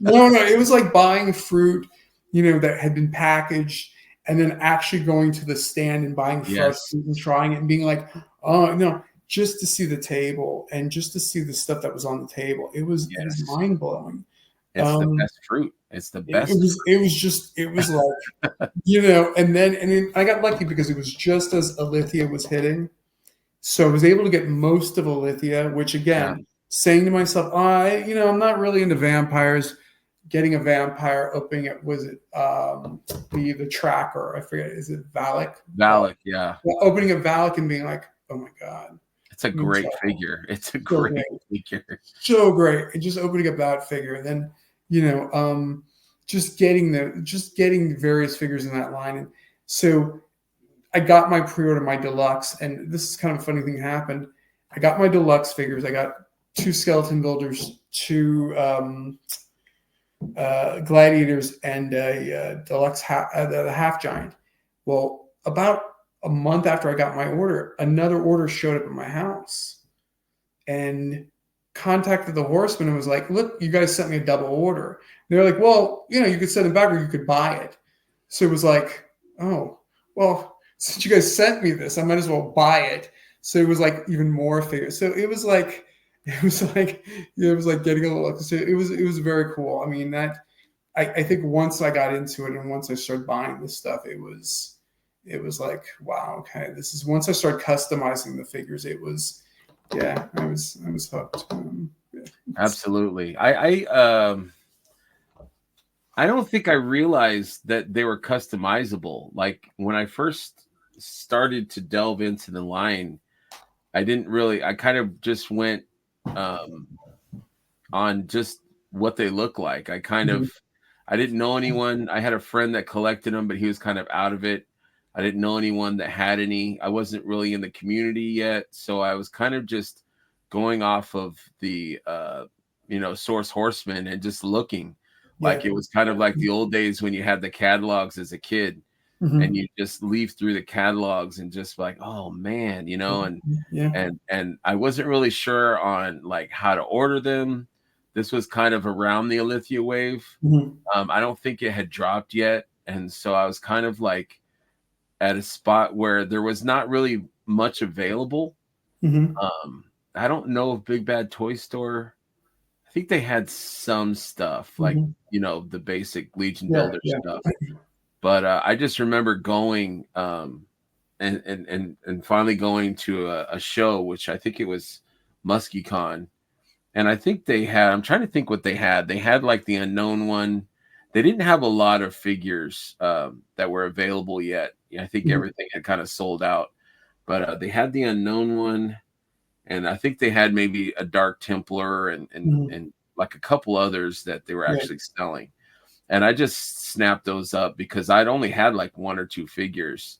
No, it was like buying fruit, you know, that had been packaged and then actually going to the stand and buying fresh fruit and trying it and being like, oh, no. Just to see the table and just to see the stuff that was on the table, it was mind blowing. It's the best fruit. It's the best. It was like, you know, and then I got lucky because it was just as Alithia was hitting, so I was able to get most of Alithia. Which again, saying to myself, I'm not really into vampires. Getting a vampire, opening it, was it the tracker? I forget. Is it Valak? Valak, yeah. Opening a Valak and being like, oh my God. It's a great figure. It's a great figure. So great. And just opening up that figure. And then, you know, just getting various figures in that line. And so I got my pre-order, my deluxe, and this is kind of a funny thing happened. I got my deluxe figures. I got 2 skeleton builders, 2 gladiators, and a deluxe the half giant. Well, about a month after I got my order, another order showed up at my house and contacted the Horseman and was like, look, you guys sent me a double order. They're like, well, you know, you could send it back or you could buy it. So it was like, oh, well, since you guys sent me this, I might as well buy it. So it was like even more figures. So it was like getting a little, so it was very cool. I mean, that I think once I got into it and once I started buying this stuff, it was like, wow, okay, this is, once I started customizing the figures, it was, I was hooked. Absolutely. I don't think I realized that they were customizable. Like when I first started to delve into the line, I kind of just went on just what they look like. I didn't know anyone. I had a friend that collected them, but he was kind of out of it. I didn't know anyone that had any. I wasn't really in the community yet. So I was kind of just going off of the, Source Horseman and just looking. Like it was kind of like the old days when you had the catalogs as a kid, and you just leaf through the catalogs and just like, oh man, and I wasn't really sure on like how to order them. This was kind of around the Alithia wave. I don't think it had dropped yet. And so I was kind of like at a spot where there was not really much available. I don't know if Big Bad Toy Store, I think they had some stuff like, you know, the basic Legion Builder stuff. But I just remember going and finally going to a show, which I think it was MuskyCon. And I think they had, I'm trying to think what they had. They had like the Unknown one. They didn't have a lot of figures that were available yet. I think everything had kind of sold out. But they had the Unknown one. And I think they had maybe a Dark Templar and like a couple others that they were actually selling. And I just snapped those up because I'd only had like 1 or 2 figures.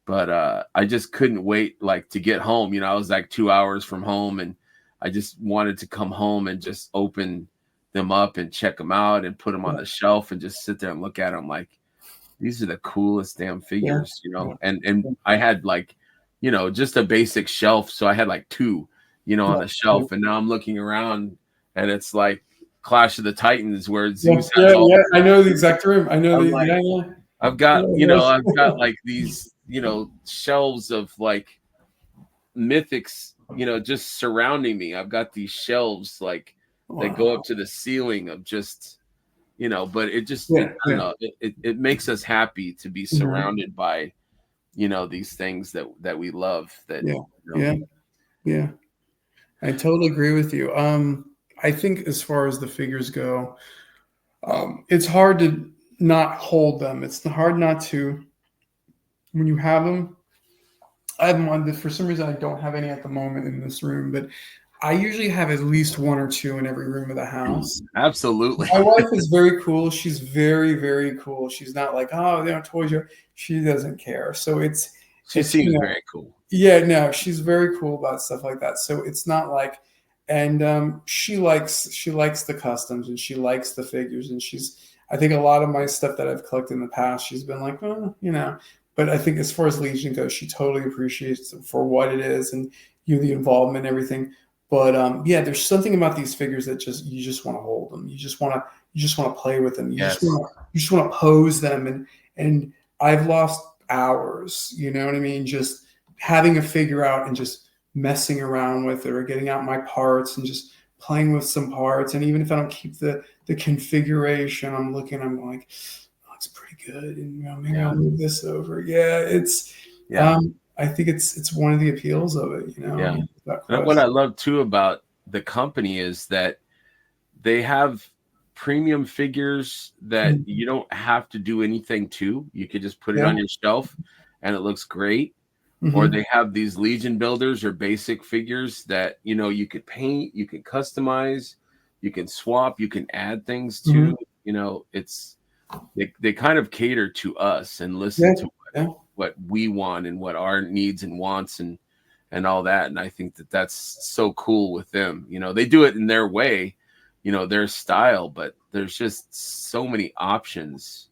But I just couldn't wait like to get home. You know, I was like 2 hours from home and I just wanted to come home and just open them up and check them out and put them on the shelf and just sit there and look at them like, these are the coolest damn figures, you know? And I had like, you know, just a basic shelf. So I had like 2, you know, on the shelf. And now I'm looking around and it's like Clash of the Titans where Zeus has all I know the exact room. I know the I've got, you know, I've got like these, you know, shelves of like Mythics, you know, just surrounding me. I've got these shelves like that go up to the ceiling of just, you know, but it just, you know, it makes us happy to be surrounded by, you know, these things that we love. That you know. I totally agree with you. I think as far as the figures go, it's hard to not hold them. It's hard not to, when you have them. I have them on. For some reason, I don't have any at the moment in this room, but I usually have at least 1 or 2 in every room of the house. Absolutely. My wife is very cool. She's very, very cool. She's not like, oh, they don't toys. She doesn't care. So she seems very cool. Yeah, no, she's very cool about stuff like that. So it's not like, and she likes the customs and she likes the figures, and I think a lot of my stuff that I've collected in the past, she's been like, oh, you know. But I think as far as Legion goes, she totally appreciates it for what it is and the involvement and everything. But there's something about these figures that you just want to hold them. You just want to play with them. You just want to pose them. And I've lost hours, you know what I mean? Just having a figure out and just messing around with it, or getting out my parts and just playing with some parts. And even if I don't keep the configuration, I'm like, looks pretty good, and maybe I'll move this over. I think it's one of the appeals of it, you know. What I love too about the company is that they have premium figures that you don't have to do anything to. You could just put it on your shelf and it looks great. Or they have these Legion builders or basic figures that, you know, you could paint, you can customize, you can swap, you can add things to. You know, they kind of cater to us and listen to what we want and what our needs and wants and all that. And I think that's so cool with them. You know, they do it in their way, you know, their style, but there's just so many options,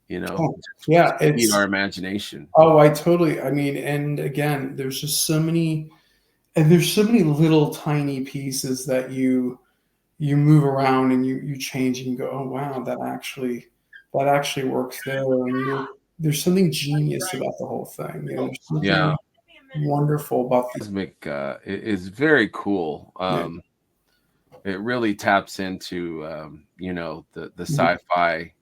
you know. It's our imagination. I mean, and again, there's just so many little tiny pieces that you move around and you change and you go, oh wow, that actually works there. And there's something genius about the whole thing. You know, there's something wonderful about the Cosmic. It is very cool. It really taps into you know, the sci-fi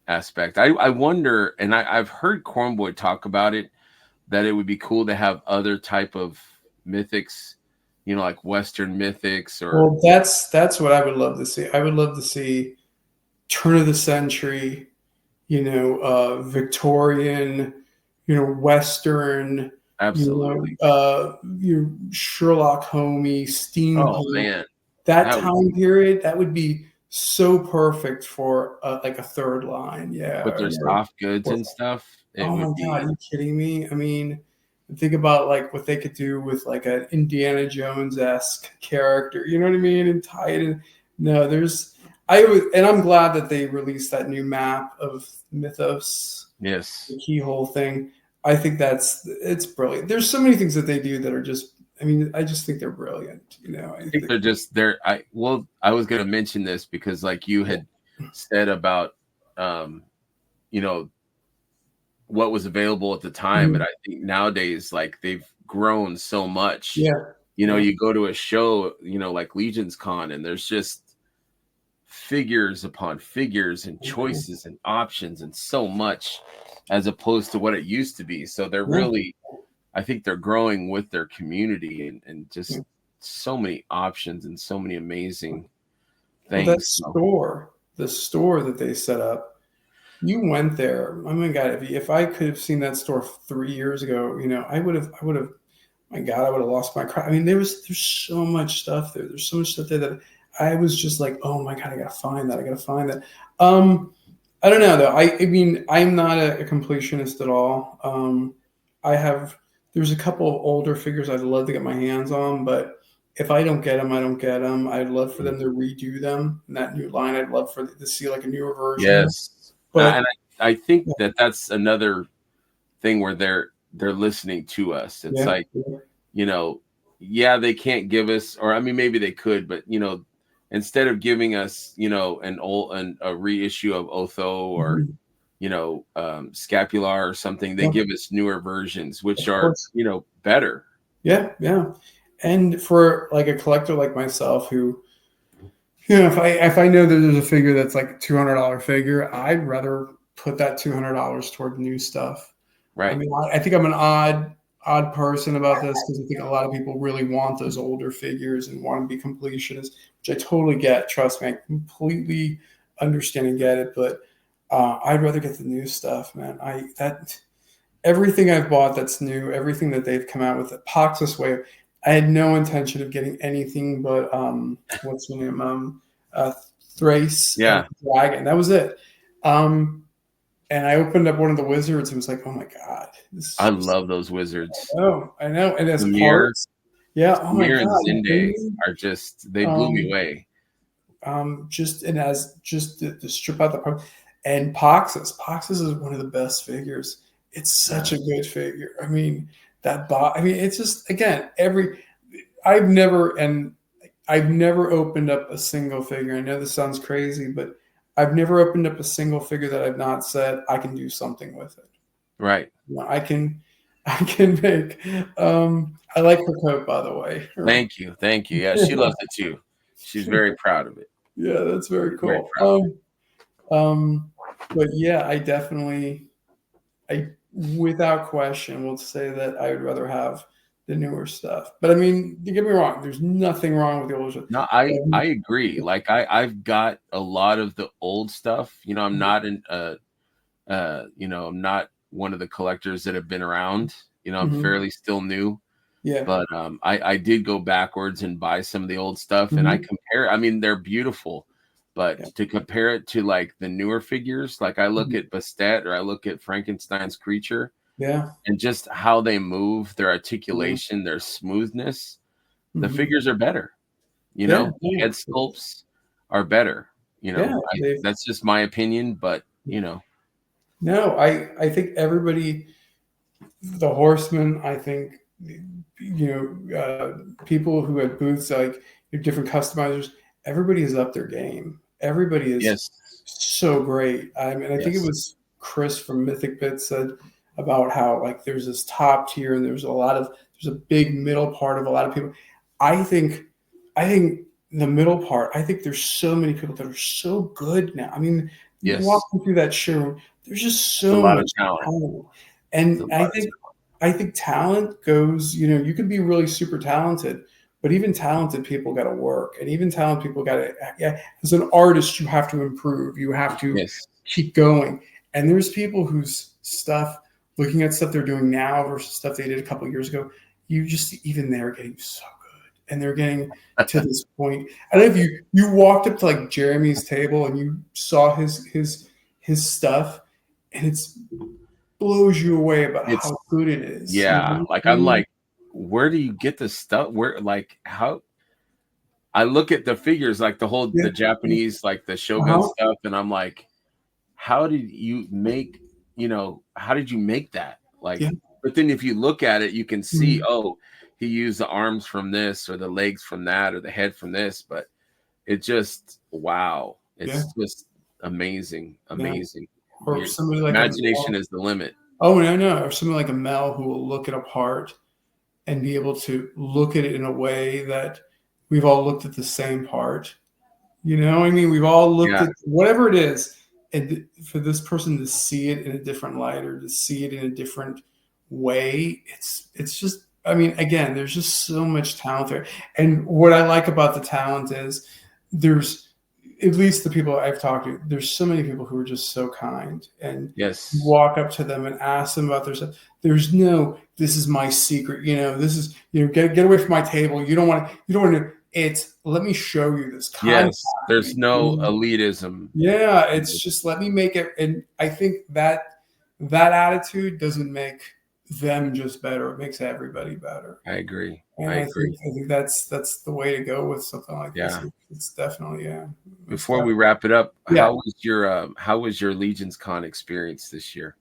aspect. I wonder, and I've heard Cornboy talk about it, that it would be cool to have other type of mythics, you know, like Western mythics. Or well, that's what I would love to see. I would love to see turn of the century, you know, Victorian, you know, Western, absolutely, your Sherlock Holmes, steampunk. Oh man, that time period, that would be so perfect for like a third line. With their soft goods and stuff. Oh my God, are you kidding me? I mean, think about like what they could do with like an Indiana Jones-esque character, you know what I mean? And tie it in. No, and I'm glad that they released that new map of Mythos. Yes. The keyhole thing. I think it's brilliant. There's so many things that they do that are just, I mean, I just think they're brilliant. You know, I think I was going to mention this because like you had said about, you know, what was available at the time. But I think nowadays, like they've grown so much You know, you go to a show, you know, like Legion's Con, and there's just figures upon figures and choices and options and so much, as opposed to what it used to be. So they're really, I think they're growing with their community, and just so many options and so many amazing things. Well, that the store that they set up, you went there. Oh my God, if I could have seen that store 3 years ago, you know, I would have, my God, I would have lost my crap. I mean, there's so much stuff there. There's so much stuff there that I was just like, oh my God, I gotta find that. I gotta find that. I don't know though. I mean, I'm not a completionist at all. There's a couple of older figures I'd love to get my hands on, but if I don't get them, I don't get them. I'd love for them to redo them in that new line. I'd love to see like a newer version. Yes, but I think that's another thing where they're listening to us. It's like, you know, they can't give us, or I mean, maybe they could, but you know, instead of giving us, you know, a reissue of Otho or you know, Scapular or something, they give us newer versions, which are, you know, better. Yeah. And for like a collector like myself, who, you know, if I know that there's a figure that's like a $200 figure, I'd rather put that $200 toward new stuff. Right. I mean, I think I'm an odd person about this, because I think a lot of people really want those older figures and want to be completionists, which I totally get. Trust me, I completely understand and get it. But I'd rather get the new stuff, man. Everything I've bought that's new, everything that they've come out with, the Poxus Wave, I had no intention of getting anything but what's her name? Thrace, Dragon. That was it. And I opened up one of the wizards and was like, oh my God. I love those wizards. I know. And as parts. Yeah. Oh my God. And Zinde are just, they blew me away. Just to strip out the part. And Poxus is one of the best figures. It's such a good figure. I mean, it's just, again, I've never opened up a single figure. I know this sounds crazy, but I've never opened up a single figure that I've not said I can do something with it. Right. You know, I can make. I like her coat, by the way. Thank you. Yeah, she loves it too. She's very proud of it. Yeah, that's very cool. But yeah, I without question will say that I would rather have the newer stuff. But I mean, don't get me wrong, there's nothing wrong with the old stuff. No, I agree. Like I've got a lot of the old stuff. You know, I'm not I'm not one of the collectors that have been around. You know, I'm fairly still new. Yeah. But I did go backwards and buy some of the old stuff, and I compare. I mean, they're beautiful, but to compare it to like the newer figures, like I look at Bastet or I look at Frankenstein's creature, and just how they move, their articulation, their smoothness, the figures are better. You know, head sculpts are better. You know, that's just my opinion, but you know. No, I think everybody, the Horsemen, I think, you know, people who had booths, like different customizers, everybody is up their game. Everybody is so great. I mean, I think it was Chris from Mythic Pit said about how like there's this top tier and there's a big middle part of a lot of people. I think the middle part, I think there's so many people that are so good now. I mean, walking through that showroom, there's just so much talent. And I think talent goes, you know, you can be really super talented, but even talented people got to work, and even talented people got to, as an artist, you have to improve. You have to keep going. And there's people whose stuff, looking at stuff they're doing now versus stuff they did a couple of years ago, even they're getting so good. And they're getting to this point. I don't know if you walked up to like Jeremy's table and you saw his stuff, and it's blows you away about how good it is. Yeah. You know? Like I'm like, where do you get this stuff? Where, like, how? I look at the figures, like the Japanese, like the Shogun stuff, and I'm like, how did you make, you know, how did you make that? Like, but then if you look at it, you can see, oh, he used the arms from this or the legs from that or the head from this, but it just, wow. It's just amazing. Or somebody like imagination is the limit. Oh, no. Or somebody like a Mel who will look at a part and be able to look at it in a way that we've all looked at the same part. You know, I mean, we've all looked at whatever it is, and for this person to see it in a different light or to see it in a different way, it's just, I mean, again, there's just so much talent there. And what I like about the talent is there's, at least the people I've talked to, there's so many people who are just so kind, and walk up to them and ask them about their stuff. There's no, this is my secret, you know, this is, you know, get away from my table. You don't want to, it's, let me show you this contact. Yes, there's no elitism. Yeah, it's just, let me make it. And I think that attitude doesn't make them just better. It makes everybody better. I agree. And I think that's the way to go with something like this. It's definitely, Before we wrap it up, how was your Legions Con experience this year?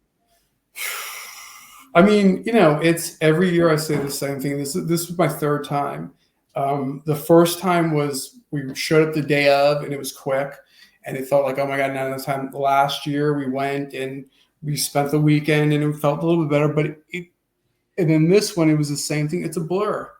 I mean, you know, it's every year I say the same thing. This was my third time. The first time was we showed up the day of, and it was quick, and it felt like, oh my God, none of the time. Last year we went and we spent the weekend, and it felt a little bit better. But and then this one, it was the same thing. It's a blur.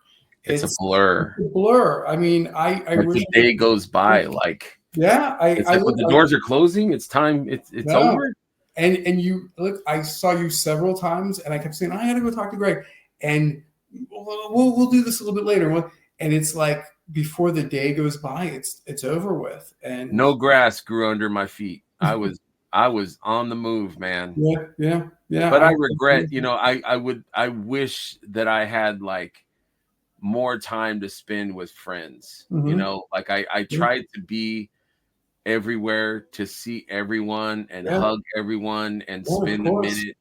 It's a blur. It's a blur. I mean, I wish the day goes by like it's like when the doors are closing, it's time. It's over. And you look, I saw you several times, and I kept saying, I got to go talk to Greg, and we'll do this a little bit later. And it's like before the day goes by, it's over with. And no grass grew under my feet. I was on the move, man. Yeah. But I regret, you know, I wish that I had like more time to spend with friends. You know, like I tried to be everywhere to see everyone and hug everyone and spend a minute,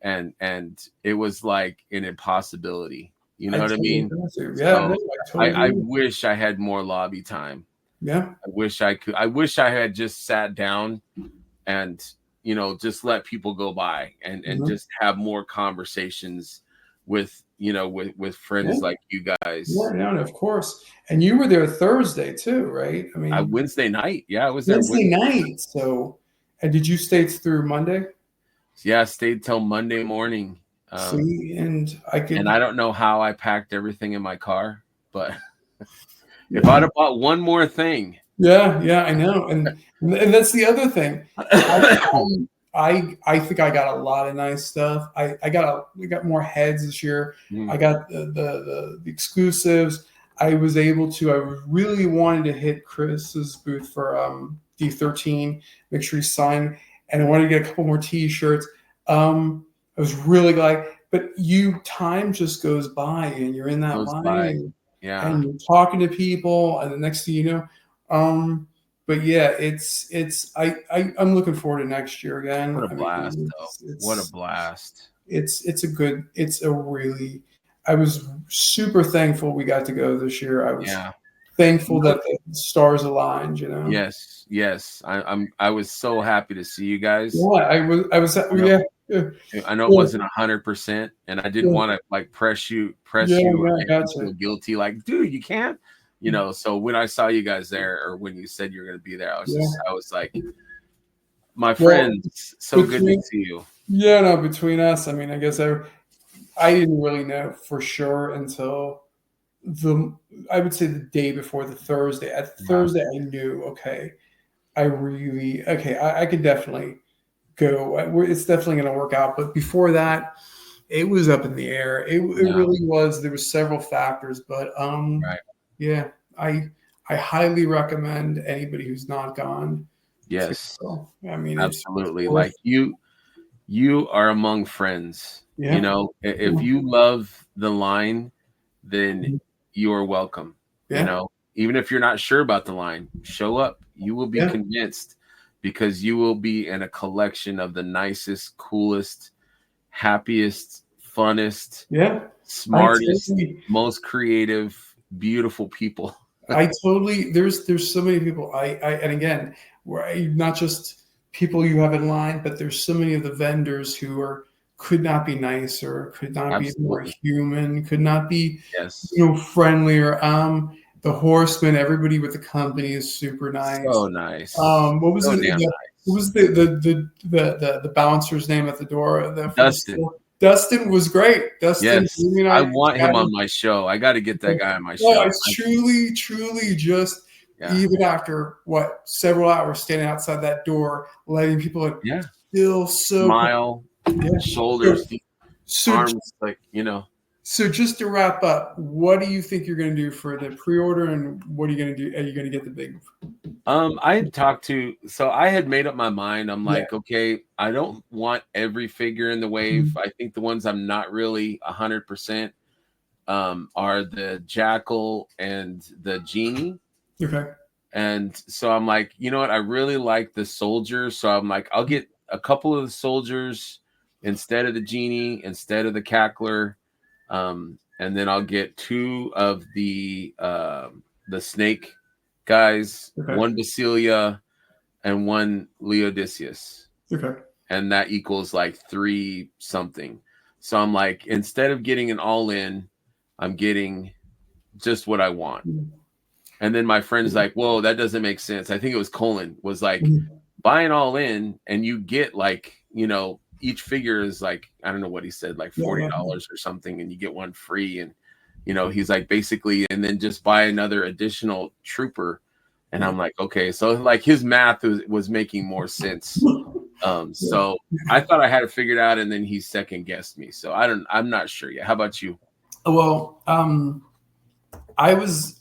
and it was like an impossibility. You know what I mean? Yeah. So I wish I had more lobby time. Yeah. I wish I could. I wish I had just sat down and, you know, just let people go by and just have more conversations with, you know, with friends like you guys. Yeah, of course. And you were there Thursday too, right? I mean, Wednesday night. Yeah, I was there Wednesday night. So, and did you stay through Monday? Yeah, I stayed till Monday morning. And I don't know how I packed everything in my car, but if I'd have bought one more thing. Yeah, I know. And that's the other thing. I think I got a lot of nice stuff. We got more heads this year. I got the exclusives. I really wanted to hit Chris's booth for D13, make sure he signed, and I wanted to get a couple more t-shirts. I was really glad, but time just goes by, and you're in that line, and you're talking to people, and the next thing you know, but yeah, I'm looking forward to next year again. What a blast, though! What a blast! I was super thankful we got to go this year. I was thankful that the stars aligned. You know. Yes. I was so happy to see you guys. Yeah, I was. I know it wasn't 100%, and I didn't want to like press you or make you feel guilty. Like, dude, you can't. You know, so when I saw you guys there, or when you said you were going to be there, I was like, my friends, so good to see you. Yeah, no, between us, I mean, I guess I didn't really know for sure until I would say the day before the Thursday. At Thursday, I knew, I could definitely go. It's definitely going to work out. But before that, it was up in the air. It really was. There were several factors, but yeah, I highly recommend anybody who's not gone. Yes, I mean, absolutely. Like you are among friends. Yeah. You know, if you love the line, then you are welcome. You know, even if you're not sure about the line, show up. You will be convinced, because you will be in a collection of the nicest, coolest, happiest, funnest, smartest, most creative, beautiful people. There's so many people. And again, not just people you have in line, but there's so many of the vendors who could not be nicer, could not be more human, could not be friendlier. The Horsemen, everybody with the company is super nice. So nice. What was the bouncer's name at the door? Dustin. Dustin was great. Dustin, yes, I want him on my show. I got to get that guy on my show. It's truly just even after several hours standing outside that door, letting people in. Yeah. Still so smile, shoulders, arms, So just to wrap up, what do you think you're going to do for the pre-order, and what are you going to do? Are you going to get the big? I had made up my mind. I'm like, okay, I don't want every figure in the wave. I think the ones I'm not really 100% are the Jackal and the Genie. Okay. And so I'm like, you know what? I really like the soldiers. So I'm like, I'll get a couple of the soldiers instead of the Genie, instead of the Cackler. And then I'll get 2 of the snake guys, one Basilia and one Leodicius. Okay. And that equals like 3 something. So I'm like, instead of getting an all-in, I'm getting just what I want. And then my friend's like, whoa, that doesn't make sense. I think it was Colin was like, buy an all-in and you get like, each figure is like, I don't know what he said, like $40 or something, and you get one free. And, he's like, basically, and then just buy another additional trooper. And I'm like, okay. So like his math was making more sense. So I thought I had it figured out, and then he second guessed me. So I'm not sure yet. How about you? Well, I was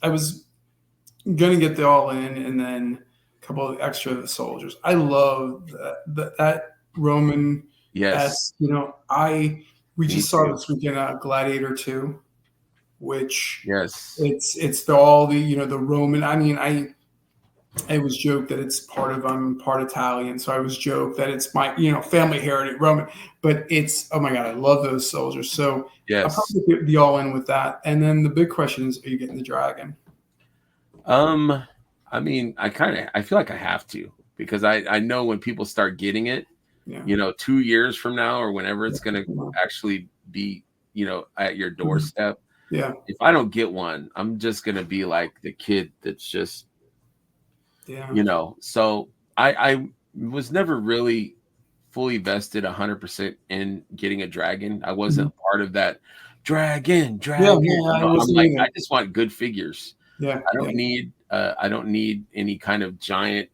gonna get the all in, and then a couple of extra of the soldiers. I love that Roman. Yes. We just saw this weekend Gladiator 2, which it's all the the Roman. I mean, I was joked that it's I'm part Italian, so I was joked that it's my family heritage Roman, but it's, oh my God, I love those soldiers. So I'll probably get the all in with that. And then the big question is, are you getting the dragon? I mean, I feel like I have to, because I know when people start getting it, 2 years from now or whenever it's going to actually be, at your doorstep. Yeah. If I don't get one, I'm just going to be like the kid that's just, so I was never really fully vested 100% in getting a dragon. I wasn't part of that dragon. I'm like, I just want good figures. Yeah. I don't need any kind of giant,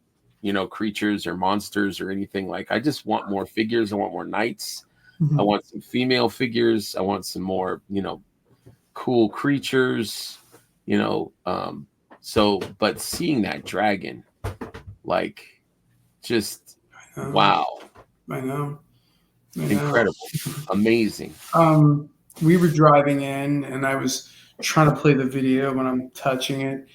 creatures or monsters or anything. Like, I just want more figures. I want more knights. I want some female figures. I want some more, cool creatures, but seeing that dragon, like, just wow. I know. Incredible. Amazing. We were driving in, and I was trying to play the video when I'm touching it,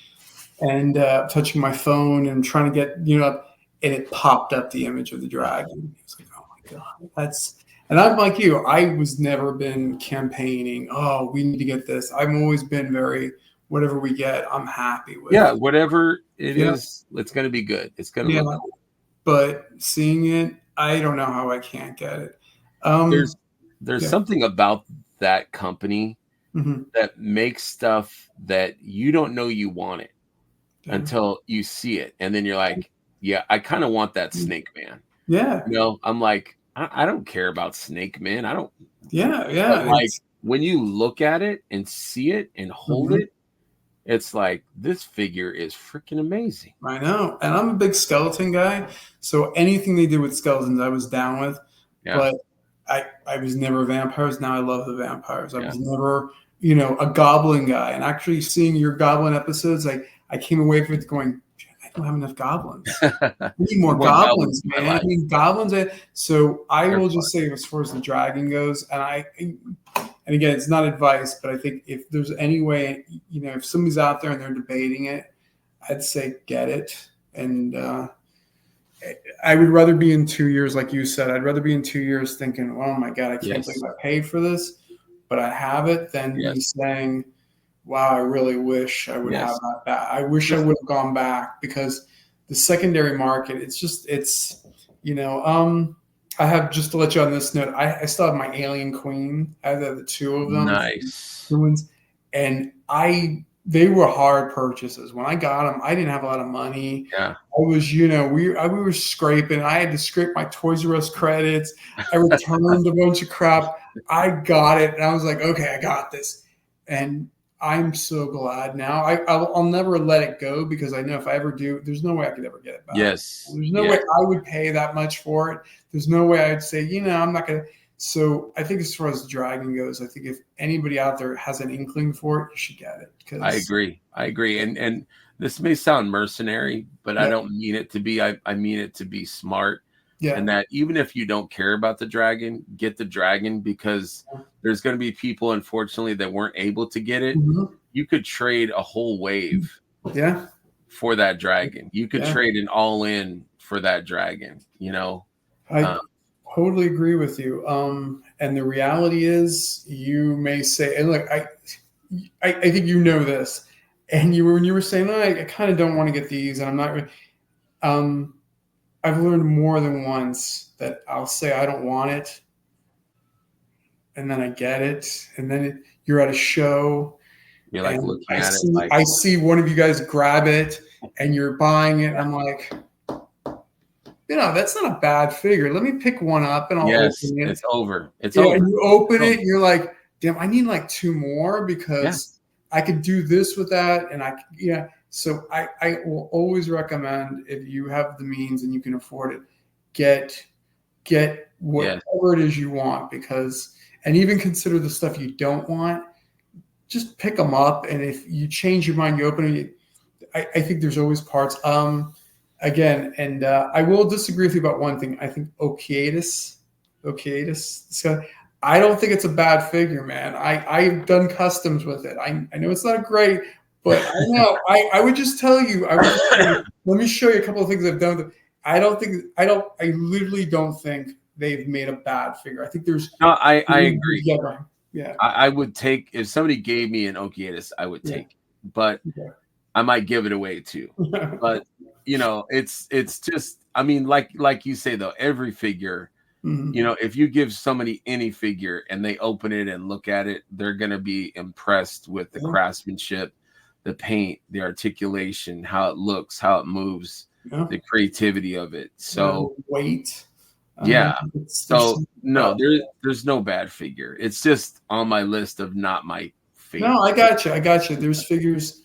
and touching my phone and trying to get, and it popped up the image of the dragon. It's like, oh my God, and I'm like you, I was never been campaigning, oh, we need to get this. I've always been very, whatever we get, I'm happy with. Yeah, whatever it is, it's going to be good. It's going to look cool. But seeing it, I don't know how I can't get it. There's something about that company that makes stuff that you don't know you want it until you see it, and then you're like, yeah, I kind of want that Snake Man. Yeah. I'm like, I don't care about Snake Man. I don't. Yeah. But like, when you look at it and see it and hold it, it's like, this figure is freaking amazing. I know. And I'm a big skeleton guy, so anything they did with skeletons, I was down with. Yeah. But I was never vampires. Now I love the vampires. I was never, a goblin guy. And actually seeing your goblin episodes, I came away from it going, I don't have enough goblins. I need more goblins, man. I mean, goblins. So I will just say, as far as the dragon goes, and again, it's not advice, but I think if there's any way, if somebody's out there and they're debating it, I'd say get it. And I would rather be in 2 years, like you said, I'd rather be in 2 years thinking, oh my God, I can't believe I paid for this, but I have it, than be saying, wow, I really wish I would have that back. I wish I would have gone back, because the secondary market, I have, just to let you on this note, I still have my Alien Queen. I have the 2 of them. Nice. Ones, and I they were hard purchases. When I got them, I didn't have a lot of money. Yeah. I was, we were scraping. I had to scrape my Toys R Us credits. I returned a bunch of crap. I got it. And I was like, okay, I got this. And I'm so glad now. I'll never let it go, because I know if I ever do, there's no way I could ever get it back. Yes. There's no way I would pay that much for it. There's no way I'd say, I'm not going to. So I think as far as the Dragon goes, I think if anybody out there has an inkling for it, you should get it. I agree. And this may sound mercenary, but I don't mean it to be. I mean it to be smart. Yeah. And that even if you don't care about the Dragon, get the Dragon, because there's going to be people, unfortunately, that weren't able to get it. Mm-hmm. You could trade a whole wave for that Dragon. You could trade an all-in for that Dragon, I totally agree with you. And the reality is, you may say, and look, I think this, and when you were saying, I kind of don't want to get these, and I'm not. I've learned more than once that I'll say I don't want it, and then I get it, and then you're at a show. You're like looking at it. I see one of you guys grab it, and you're buying it. And I'm like, that's not a bad figure. Let me pick one up, and I'll open it. It's over. It's over. And you open it, and you're like, damn, I need like 2 more, because I could do this with that, and So I will always recommend, if you have the means and you can afford it, get whatever it is you want, and even consider the stuff you don't want. Just pick them up, and if you change your mind, you open it. I think there's always parts. Again, and I will disagree with you about one thing. I think Okeatis, I don't think it's a bad figure, man. I've done customs with it. I know it's not great, but I know. I would just tell you. Let me show you a couple of things I've done with it. I literally don't think they've made a bad figure. I think there's. No, I agree. Yeah. I would take, if somebody gave me an Okeatis, I would take it, but I might give it away too. But it's just, I mean, like you say though, every figure. Mm-hmm. If you give somebody any figure and they open it and look at it, they're going to be impressed with the craftsmanship, the paint, the articulation, how it looks, how it moves, the creativity of it. So weight. So no, there's no bad figure. It's just on my list of not my favorite. No, I got you. There's figures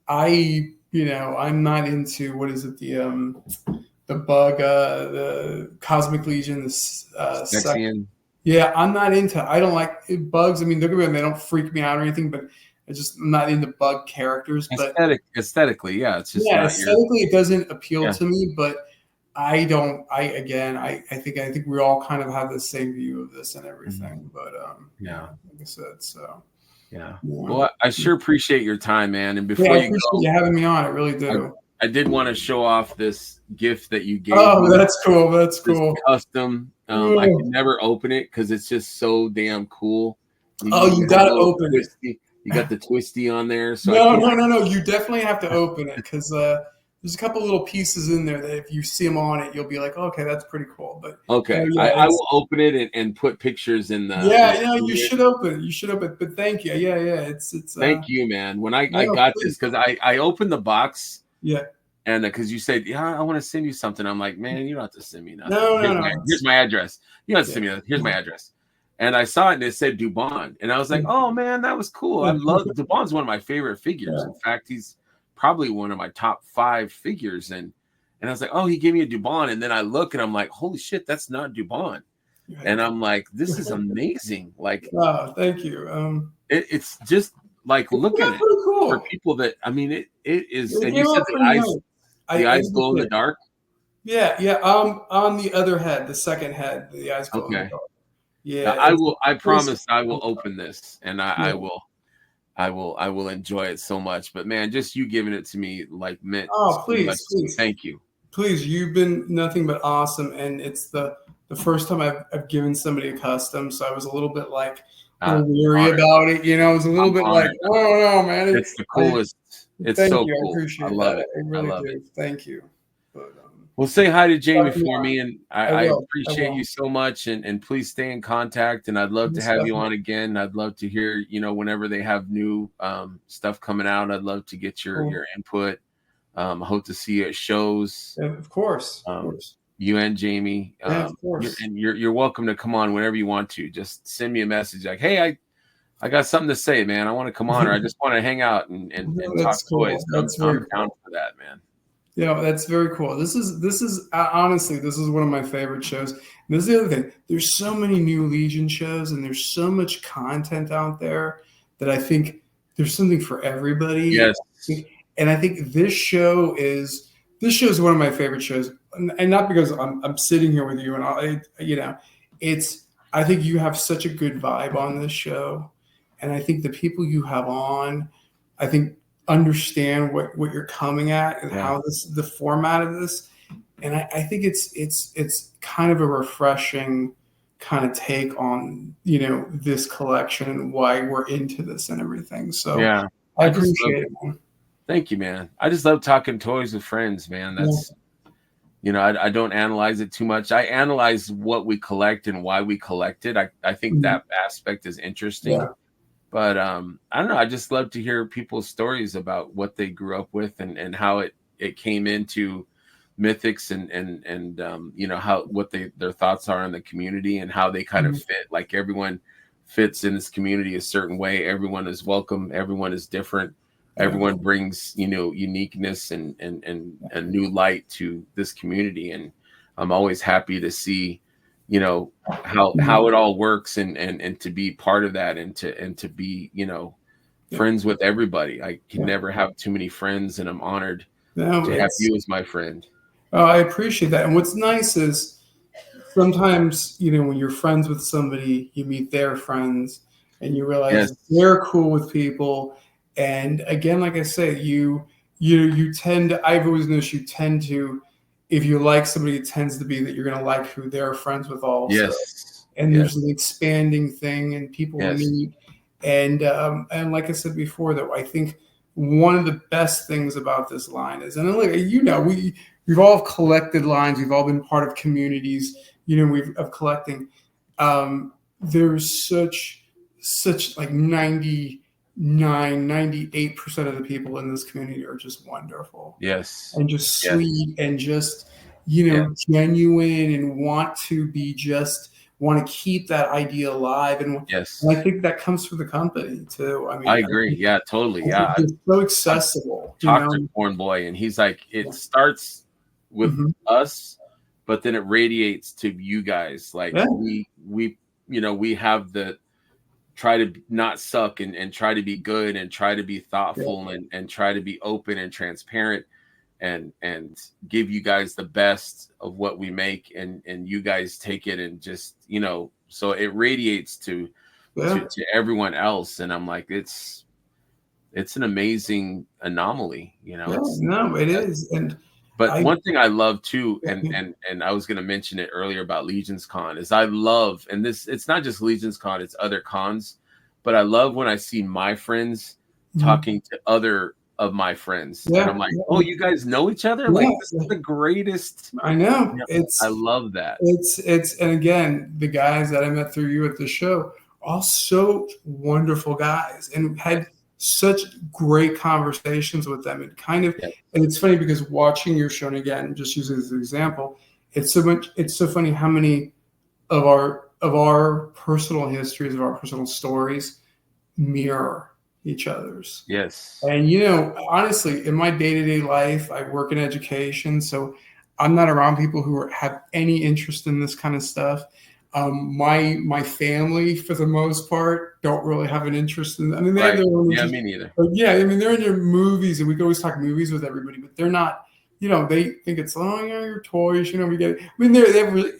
I'm not into. What is it? The bug, the Cosmic Legion, Sexian. Yeah, I'm not into. I don't like bugs. I mean, don't get me wrong, they don't freak me out or anything, but I'm not into bug characters. But aesthetically, it's just aesthetically, it doesn't appeal to me. But I don't. I think we all kind of have the same view of this and everything. But like I said, so. Yeah. Well, I sure appreciate your time, man. And before I you appreciate go, you having me on. I really do. I did want to show off this gift that you gave. Oh, that's cool. That's cool. Custom. I can never open it because it's just so damn cool. You gotta open it. You got the twisty on there. So no. You definitely have to open it, because there's a couple little pieces in there that if you see them on it, you'll be like, okay, that's pretty cool. But okay, I will open it and put pictures in the. You should open it. You should open it. But thank you. Yeah. It's. Thank you, man. When I got this, because I opened the box. Yeah. And because you said, I want to send you something. I'm like, man, you don't have to send me nothing. No. Here's my address. You don't have to send me nothing. Here's my address. And I saw it and it said Dubon. And I was like, oh, man, that was cool. I love Dubon's one of my favorite figures. Yeah. In fact, he's probably one of my top 5 figures. And I was like, oh, he gave me a Dubon. And then I look and I'm like, holy shit, that's not Dubon. And I'm like, this is amazing. Like, oh, thank you. It's just like, look at it cool. For people that, I mean, it is. And you said the eyes glow in the dark. Yeah. On the other head, the second head, the eyes glow in the dark. Yeah. I will. I promise I will open this, and I will enjoy it so much. But man, just you giving it to me meant. Oh, please. Thank you. Please, you've been nothing but awesome, and it's the first time I've given somebody a custom, so I was a little bit weary about it. I was a little bit like, oh no, man, it's the coolest. It's thank so you. cool. I appreciate I love it. it. I really do. Thank you. But, Well, say hi to Jamie for me, and I will. appreciate you so much, and please stay in contact, and I'd love to have you on again. I'd love to hear, whenever they have new stuff coming out, I'd love to get your input. I hope to see you at shows. Yeah, of course. Of course. You and Jamie. Of course. You're welcome to come on whenever you want to. Just send me a message like, hey, I got something to say, man. I want to come on, or I just want to hang out and talk toys. I'm down for that, man. Yeah, that's very cool. This is honestly, this is one of my favorite shows. And this is the other thing. There's so many new Legion shows, and there's so much content out there that I think there's something for everybody. Yes. And I think this show is one of my favorite shows, and not because I'm sitting here with you and I think you have such a good vibe on this show, and I think the people you have on, I think, understand what you're coming at and how the format of this, and I think it's kind of a refreshing kind of take on this collection and why we're into this and everything. So I appreciate it, man. Thank you, man. I just love talking toys with friends, man. That's I don't analyze it too much. I analyze what we collect and why we collect it. I think that aspect is interesting. But I don't know. I just love to hear people's stories about what they grew up with and how it came into Mythics and how their thoughts are in the community and how they kind of fit. Like everyone fits in this community a certain way. Everyone is welcome. Everyone is different. Everyone brings uniqueness and new light to this community, and I'm always happy to see how it all works and to be part of that and to be friends with everybody. I can never have too many friends, and I'm honored to have you as my friend. Oh, I appreciate that. And what's nice is sometimes when you're friends with somebody, you meet their friends and you realize they're cool with people. And again, like I say, you tend to, I've always noticed you tend to, if you like somebody, it tends to be that you're going to like who they're friends with also. Yes. And there's an expanding thing, and people meet. And like I said before, though, I think one of the best things about this line is, and look, we've all collected lines. We've all been part of communities, of collecting. There's such like 98% of the people in this community are just wonderful. Yes. And just sweet and just, genuine and want to keep that idea alive. And, and I think that comes from the company too. I mean, I agree. Yeah, totally. Yeah. It's so accessible. Talk to Corn Boy, and he's like, it starts with us, but then it radiates to you guys. Like we have the, try to not suck and try to be good and try to be thoughtful and try to be open and transparent and give you guys the best of what we make and you guys take it and just so it radiates to everyone else, and I'm like, it's an amazing anomaly, it is. But one thing I love too, and I was going to mention it earlier about Legions Con, is I love, and it's not just Legions Con, it's other cons, but I love when I see my friends talking to other of my friends. And I'm like, oh, you guys know each other? Like, this is the greatest. I know. I love that. And again, the guys that I met through you at the show, all so wonderful guys, and had such great conversations with them. And and it's funny because watching your show, and again, just using this as an example, it's so funny how many of our personal histories, of our personal stories mirror each other's. Yes. And honestly, in my day-to-day life, I work in education, so I'm not around people who have any interest in this kind of stuff. My family, for the most part, don't really have an interest in. I mean, they have their own interest, me neither. But I mean, they're in their movies, and we can always talk movies with everybody, but they're not. They think it's your toys. We get it. I mean, they're really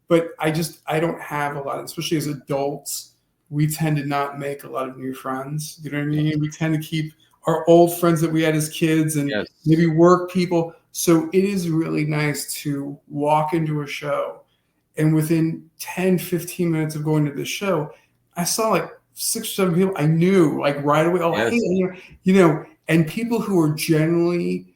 But I don't have a lot, especially as adults. We tend to not make a lot of new friends. You know what I mean? We tend to keep our old friends that we had as kids and maybe work people. So it is really nice to walk into a show, and within 10, 15 minutes of going to the show, I saw like 6 or 7 people I knew like right away. Oh, hey, and people who are generally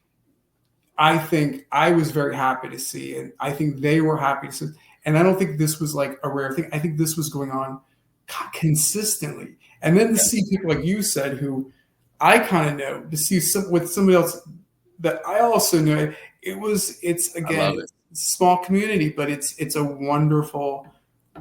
I think I was very happy to see, and I think they were happy to see. And I don't think this was like a rare thing. I think this was going on consistently. And then to see people like you said, who I kind of know, to see with somebody else that I also know, it's again, it's a small community, but it's a wonderful,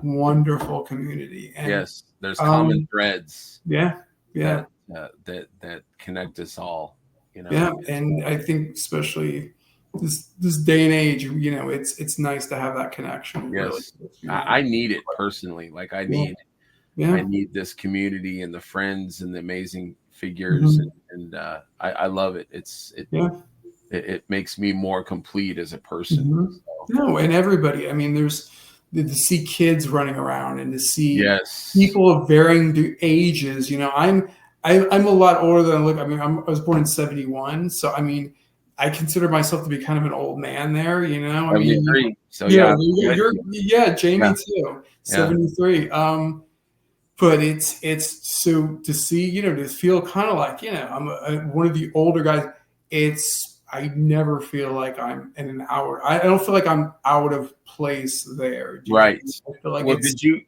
wonderful community. And, yes, there's common threads. Yeah. That connect us all. Yeah, and I think especially this day and age, it's nice to have that connection. Yes, really. I need it personally. Like I need this community and the friends and the amazing figures, and I love it. It makes me more complete as a person. So. No, and everybody. I mean, there's to see kids running around and to see people of varying ages. I'm a lot older than I look. I mean, I was born in 1971, so I mean, I consider myself to be kind of an old man there. I mean, 73. So Jamie too, 73. But it's so to see, to feel kind of like, I'm one of the older guys. I never feel like I'm in an hour. I don't feel like I'm out of place there. Right. I feel like did you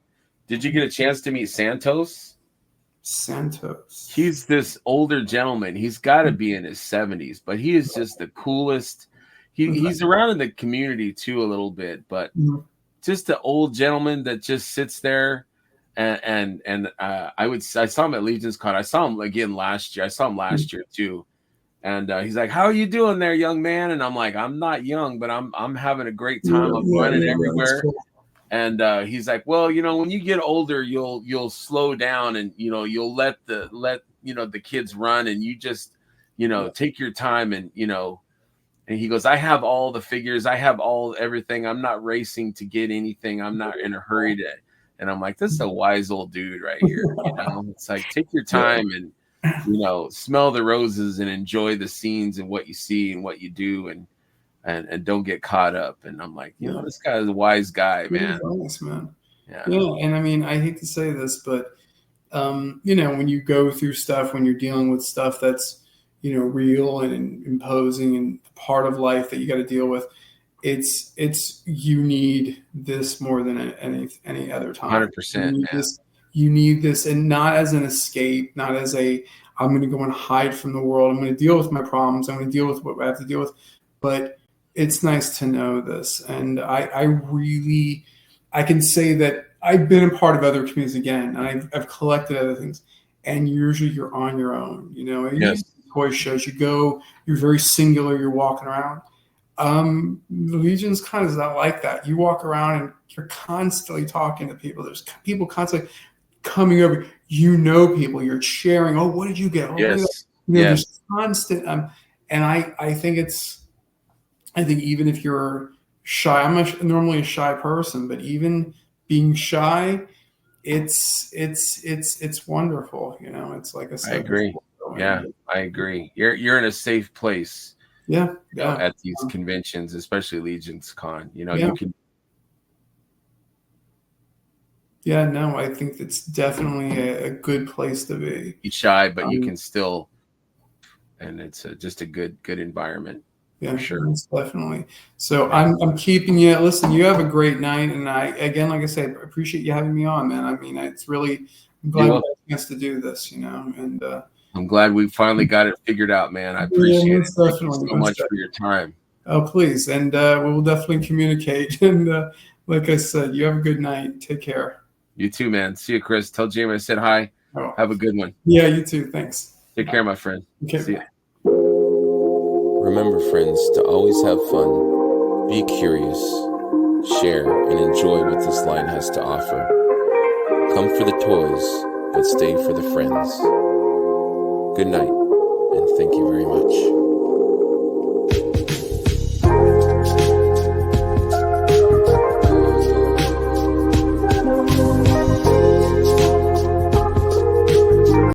get a chance to meet Santos? He's this older gentleman. He's got to be in his 70s, but he is just the coolest. He's around in the community too a little bit, but just the old gentleman that just sits there. And I saw him at Legion's Con. I saw him again last year. I saw him last year too. And he's like, "How are you doing there, young man?" And I'm like, "I'm not young, but I'm having a great time. I'm running everywhere." Cool. And he's like, "Well, when you get older, you'll slow down and you'll let the kids run, and you just take your time and And he goes, "I have all the figures. I have everything. I'm not racing to get anything. I'm not in a hurry to." And I'm like, "This is a wise old dude right here." It's like, take your time and smell the roses and enjoy the scenes and what you see and what you do, and don't get caught up. And I'm like, this guy is a wise guy, man. Nice, man. Yeah. And I mean, I hate to say this, but when you go through stuff, when you're dealing with stuff that's real and imposing and part of life that you got to deal with, you need this more than any other time. 100%. You need this, and not as an escape, not as I'm going to go and hide from the world. I'm going to deal with my problems. I'm going to deal with what I have to deal with. But it's nice to know this. And I can say that I've been a part of other communities again, and I've collected other things. And usually you're on your own, Yes. Toy shows, you go, you're very singular, you're walking around. Legion's kind of not like that. You walk around and you're constantly talking to people. There's people constantly coming over. People, you're sharing. Oh, what did you get? Oh, yes. There's constant. And I think even if you're shy, I'm normally a shy person, but even being shy, it's wonderful. It's like I agree. I agree. You're in a safe place. At these conventions, especially Legion's Con, you can. Yeah, no, I think it's definitely a good place to be. Be shy, but you can still, and it's just a good environment. Yeah, for sure. It's definitely. So I'm keeping you. Listen, you have a great night, and like I said, I appreciate you having me on, man. I mean, it's really I'm glad we had a chance to do this, and I'm glad we finally got it figured out, man. I appreciate it. Thank you so much for your time. Oh, please, and we'll definitely communicate. And like I said, you have a good night. Take care. You too, man. See you, Chris. Tell Jamie I said hi. Oh. Have a good one. Yeah, you too. Thanks. Take care, my friend. Okay. See ya. Remember, friends, to always have fun, be curious, share, and enjoy what this line has to offer. Come for the toys, but stay for the friends. Good night, and thank you very much.